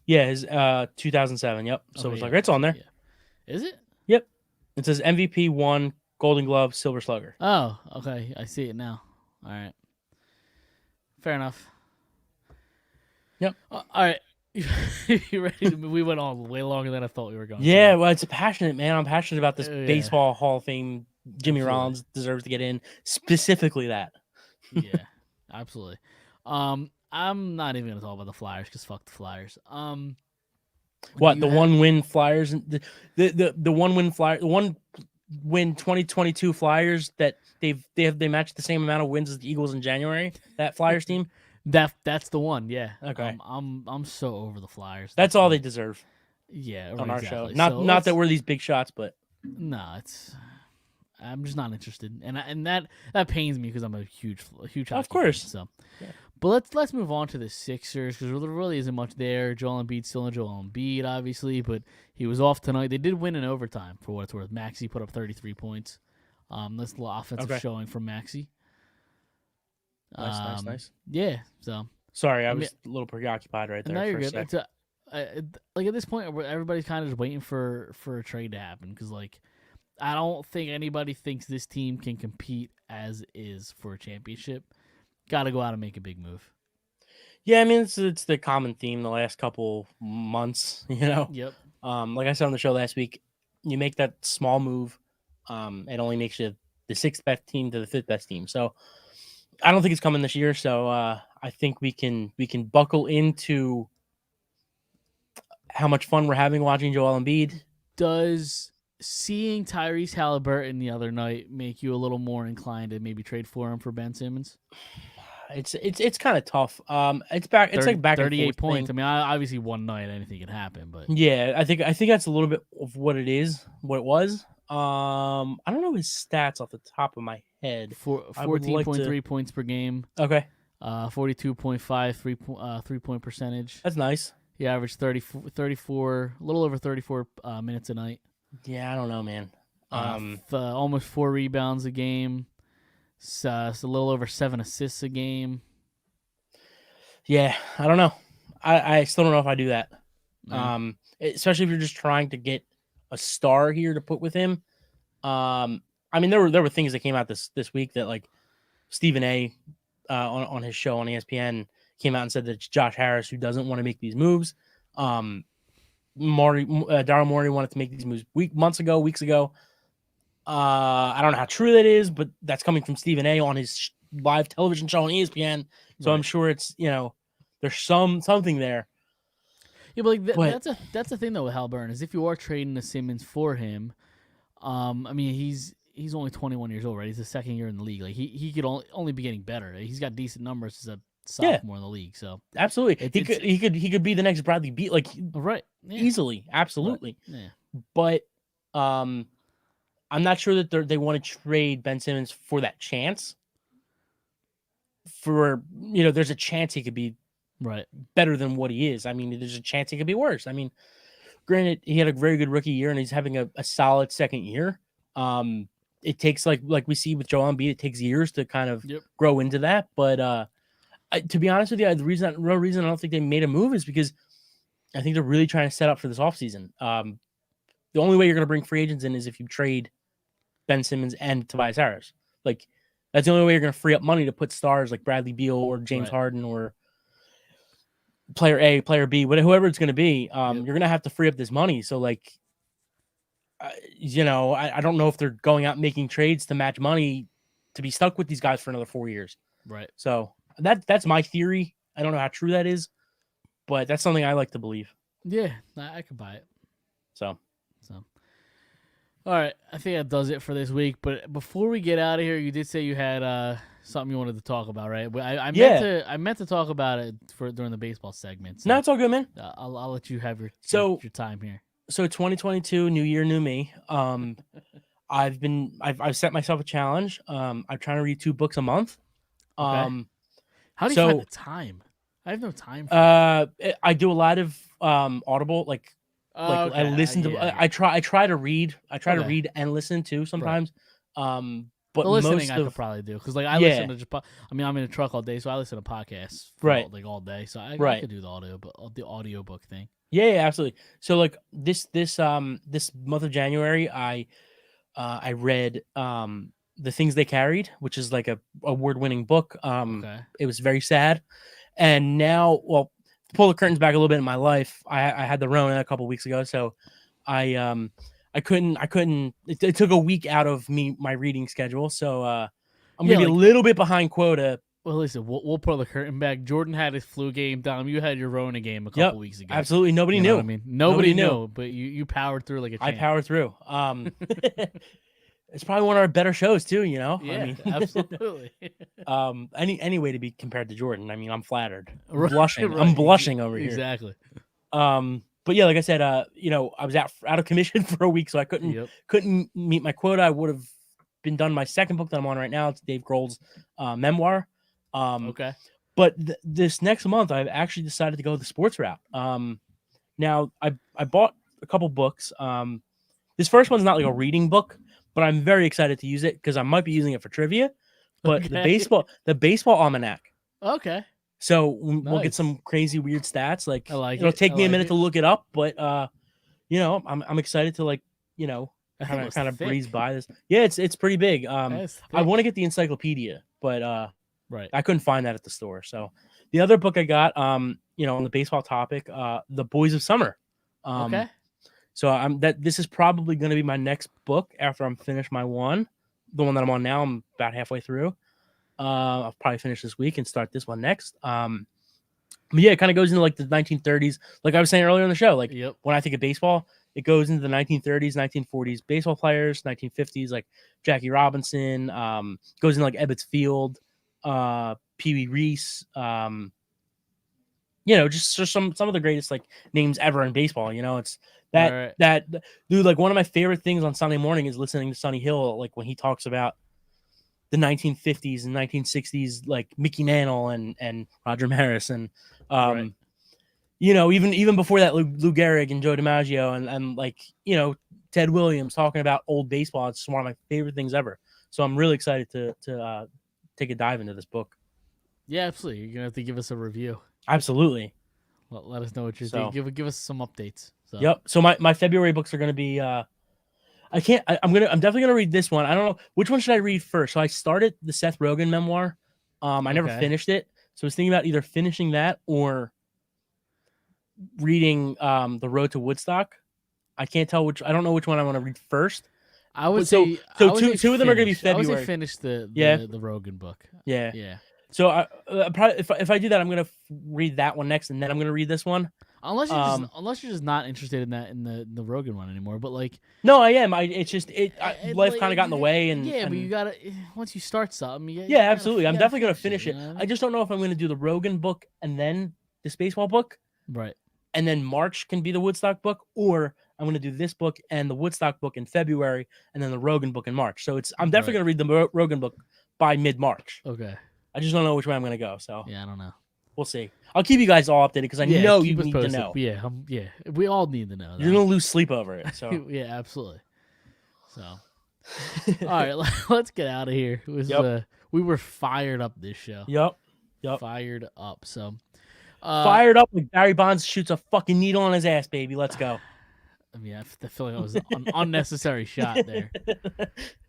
S3: Yeah, his 2007. Yep. Silver Slugger. It's on there.
S2: Yeah. Is it?
S3: Yep. It says MVP 1, Golden Glove, Silver Slugger.
S2: Oh, okay. I see it now. All right. Fair enough.
S3: Yep.
S2: All right. You ready? We went on way longer than I thought we were going.
S3: Yeah, well, it's a passionate, man. I'm passionate about this
S2: Yeah.
S3: baseball Hall of Fame. Jimmy Rollins deserves to get in. Specifically that.
S2: Yeah, absolutely. I'm not even gonna talk about the Flyers because fuck the Flyers.
S3: What the one win Flyers? The one win Flyers, the one win 2022 Flyers that they matched the same amount of wins as the Eagles in January. That Flyers team.
S2: That's the one. Yeah.
S3: Okay.
S2: I'm so over the Flyers.
S3: That's all they deserve.
S2: Yeah.
S3: On our show.
S2: So
S3: Not that we're these big shots, but
S2: no, I'm just not interested, and that pains me because I'm a huge
S3: of course.
S2: Fan, so,
S3: yeah.
S2: But let's move on to the Sixers because there really isn't much there. Joel Embiid's still in Joel Embiid, obviously, but he was off tonight. They did win in overtime for what it's worth. Maxey put up 33 points. That's a little offensive showing from Maxey.
S3: Nice.
S2: Yeah. So
S3: sorry, I was a little preoccupied right there.
S2: No, you're good. Like at this point, everybody's kind of just waiting for a trade to happen because like. I don't think anybody thinks this team can compete as is for a championship. Got to go out and make a big move.
S3: Yeah, I mean it's the common theme the last couple months, you know.
S2: Yep.
S3: Like I said on the show last week, you make that small move, it only makes you the 6th best team to the 5th best team. So I don't think it's coming this year. So I think we can buckle into how much fun we're having watching Joel Embiid.
S2: Does seeing Tyrese Halliburton the other night make you a little more inclined to maybe trade for him for Ben Simmons?
S3: It's kind of tough. It's back. It's like back
S2: 38 points. Thing. I mean, obviously one night anything can happen, but
S3: yeah, I think that's a little bit of what it was. I don't know his stats off the top of my head.
S2: 14.3 points per game.
S3: Okay.
S2: 42.5 3-point percentage.
S3: That's nice.
S2: He averaged 34, a little over 34 minutes a night.
S3: Yeah, I don't know, man.
S2: Almost 4 rebounds a game. It's a little over 7 assists a game.
S3: Yeah, I don't know. I still don't know if I do that.
S2: Yeah.
S3: Especially if you're just trying to get a star here to put with him. I mean, there were things that came out this week that like Stephen A. On his show on ESPN came out and said that it's Josh Harris who doesn't want to make these moves. Daryl Morey wanted to make these moves weeks ago. I don't know how true that is, but that's coming from Stephen A. on his live television show on ESPN. So I'm sure it's, there's something there.
S2: Yeah, but that's the thing though with Halliburton is if you are trading the Simmons for him, I mean he's only 21 years old, right? He's the second year in the league. Like he could only be getting better. He's got decent numbers as a sophomore in the league. So
S3: absolutely, he could be the next Bradley Beal, like easily, absolutely.
S2: Right. Yeah.
S3: But I'm not sure that they want to trade Ben Simmons for that chance. There's a chance he could be better than what he is. I mean, there's a chance he could be worse. I mean, granted, he had a very good rookie year and he's having a solid second year. It takes like we see with Joel Embiid, it takes years to kind of grow into that. But to be honest with you, the real reason I don't think they made a move is because I think they're really trying to set up for this offseason. The only way you're going to bring free agents in is if you trade Ben Simmons and Tobias Harris. Like, that's the only way you're going to free up money to put stars like Bradley Beal or James Harden or player A, player B, whoever it's going to be. You're going to have to free up this money. So, like, I don't know if they're going out and making trades to match money to be stuck with these guys for another 4 years.
S2: Right.
S3: So that's my theory. I don't know how true that is, but that's something I like to believe.
S2: Yeah, I could buy it.
S3: So.
S2: All right, I think that does it for this week. But before we get out of here, you did say you had something you wanted to talk about, right? But I meant to talk about it during the baseball segment. So,
S3: no, it's all good, man.
S2: I'll let you have your time here.
S3: So 2022, new year, new me. I've set myself a challenge. I'm trying to read 2 books a month.
S2: Okay. How do you find the time? I have no time.
S3: I do a lot of Audible, like I listen to.
S2: Yeah.
S3: I try to read. I try to read and listen too sometimes.
S2: Right.
S3: But
S2: the listening I could probably do because I listen to. I'm in a truck all day, so I listen to podcasts all day. So I could do the audio book thing.
S3: Yeah, absolutely. So like this month of January, I read The Things They Carried, which is like a award-winning book. It was very sad, and now, well, to pull the curtains back a little bit in my life, I had the Rona a couple weeks ago, so I couldn't. It took a week out of my reading schedule, so I'm gonna be a little bit behind quota.
S2: Well, listen, we'll pull the curtain back. Jordan had his flu game. Dom, you had your Rona game a couple weeks ago.
S3: Absolutely, nobody knew.
S2: What I mean, nobody knew, but you powered through like a champ.
S3: I powered through. It's probably one of our better shows too.
S2: Yeah,
S3: I mean,
S2: absolutely.
S3: Any way to be compared to Jordan. I mean, I'm flattered. I'm
S2: Right,
S3: blushing.
S2: right.
S3: I'm blushing over here.
S2: Exactly.
S3: But yeah, like I said, I was out of commission for a week, so I couldn't meet my quota. I would have been done my second book that I'm on right now. It's Dave Grohl's memoir.
S2: Okay.
S3: But this next month, I've actually decided to go the sports route. Now I bought a couple books. This first one's not like a reading book, but I'm very excited to use it because I might be using it for trivia. But the baseball almanac.
S2: Okay.
S3: So we'll get some crazy weird stats. Like, it'll take me a minute to look it up, but I'm excited to kind of breeze by this. Yeah, it's pretty big. I want to get the encyclopedia, but
S2: right,
S3: I couldn't find that at the store. So the other book I got, on the baseball topic, The Boys of Summer.
S2: Okay.
S3: So this is probably going to be my next book after I'm finished the one that I'm on now. I'm about halfway through. I'll probably finish this week and start this one next. But yeah, it kind of goes into like the 1930s. Like I was saying earlier in the show, like when I think of baseball, it goes into the 1930s, 1940s baseball players, 1950s, like Jackie Robinson, goes into like Ebbets Field, Pee Wee Reese, just some of the greatest like names ever in baseball. It's that dude. Like one of my favorite things on Sunday morning is listening to Sonny Hill, like when he talks about the 1950s and 1960s, like Mickey Mantle and Roger Maris, and even before that, Lou Gehrig and Joe DiMaggio and like Ted Williams talking about old baseball. It's one of my favorite things ever. So I'm really excited to take a dive into this book.
S2: Yeah, absolutely. You're gonna have to give us a review.
S3: Absolutely.
S2: Let us know what you're thinking. Give us some updates. So.
S3: Yep. So my February books are gonna be. I'm definitely gonna read this one. I don't know which one should I read first. So I started the Seth Rogen memoir. I never finished it, so I was thinking about either finishing that or reading The Road to Woodstock. I can't tell which. I don't know which one I want to read first.
S2: I would say
S3: two of them are gonna be February.
S2: I would say finish the Rogen book.
S3: Yeah.
S2: Yeah.
S3: So probably if I do that, I'm gonna read that one next, and then I'm gonna read this one.
S2: Unless you're just not interested in that in the Rogan one anymore, but like
S3: no, I am. It's just life kind of got in the way, and
S2: but you gotta once you start something.
S3: Absolutely. I'm definitely gonna finish it. I just don't know if I'm gonna do the Rogan book and then this baseball book,
S2: right?
S3: And then March can be the Woodstock book, or I'm gonna do this book and the Woodstock book in February, and then the Rogan book in March. So I'm definitely gonna read the Rogan book by mid-March.
S2: Okay.
S3: I just don't know which way I'm gonna go. So
S2: yeah, I don't know.
S3: We'll see. I'll keep you guys all updated because I know you need
S2: posted.
S3: to know.
S2: Yeah, we all need to know.
S3: You're gonna lose sleep over it. So
S2: yeah, absolutely. So all right, let's get out of here. It was we were fired up this show.
S3: Yep.
S2: Fired up. So
S3: fired up like Barry Bonds shoots a fucking needle on his ass, baby. Let's go.
S2: I mean, I feel like it was an unnecessary shot there.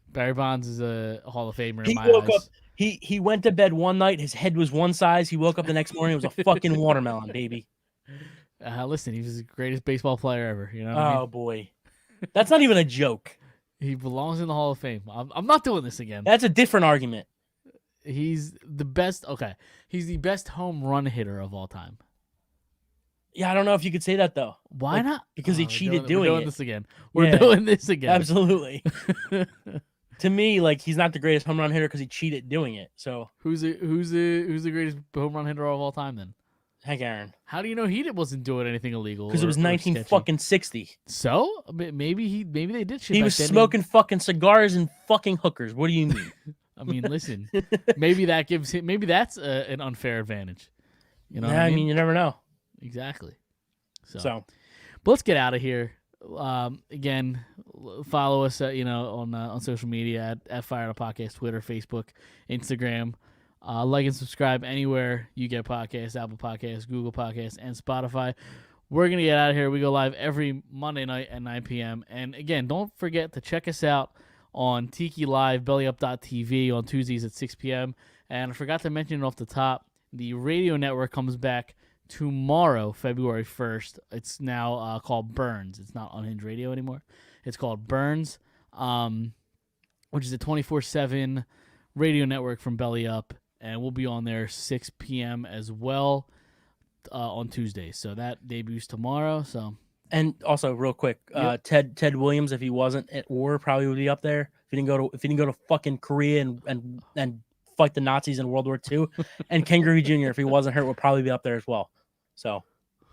S2: Barry Bonds is a Hall of Famer in my eyes.
S3: He went to bed one night. His head was one size. He woke up the next morning. It was a fucking watermelon, baby.
S2: Listen, he was the greatest baseball player ever. You know.
S3: Oh boy. That's not even a joke.
S2: He belongs in the Hall of Fame. I'm not doing this again.
S3: That's a different argument.
S2: He's the best. Okay, he's the best home run hitter of all time.
S3: Yeah, I don't know if you could say that though.
S2: Why not?
S3: Because he cheated
S2: we're
S3: doing
S2: doing
S3: it.
S2: this again. We're doing this again.
S3: Absolutely. To me, like he's not the greatest home run hitter because he cheated doing it. So
S2: who's the greatest home run hitter of all time then?
S3: Hank Aaron.
S2: How do you know he wasn't doing anything illegal?
S3: Because it was 1960.
S2: So maybe they did shit.
S3: He was smoking fucking cigars and fucking hookers. What do you mean?
S2: I mean, listen. Maybe that gives him. Maybe that's an unfair advantage. You know?
S3: Yeah, I mean, you never know.
S2: Exactly.
S3: So,
S2: but let's get out of here. Again, follow us, on social media at Phired Up Podcast, Twitter, Facebook, Instagram. Like and subscribe anywhere you get podcasts, Apple Podcasts, Google Podcasts, and Spotify. We're going to get out of here. We go live every Monday night at 9 p.m. And again, don't forget to check us out on Tiki Live, bellyup.tv on Tuesdays at 6 p.m. And I forgot to mention it off the top, the radio network comes back tomorrow, February 1st. It's now called Burns. It's not Unhinged Radio anymore. It's called Burns, which is a 24/7 radio network from Belly Up. And we'll be on there 6 p.m. as well on Tuesdays. So that debuts tomorrow.
S3: and also real quick, Ted Williams, if he wasn't at war, probably would be up there. If he didn't go to fucking Korea and fight the Nazis in World War II, and Ken Griffey Jr., if he wasn't hurt, would probably be up there as well. So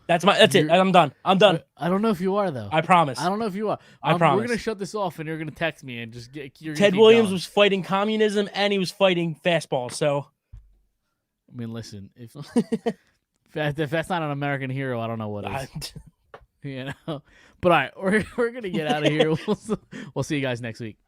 S3: that's it. I'm done.
S2: I don't know if you are though.
S3: I promise.
S2: I don't know if you are.
S3: I promise.
S2: We're gonna shut this off, and you're gonna text me and just get.
S3: Ted Williams was fighting communism and he was fighting fastball. So,
S2: I mean, listen, if that's not an American hero, I don't know what is. You know. But all right, we're gonna get out of here. We'll see you guys next week.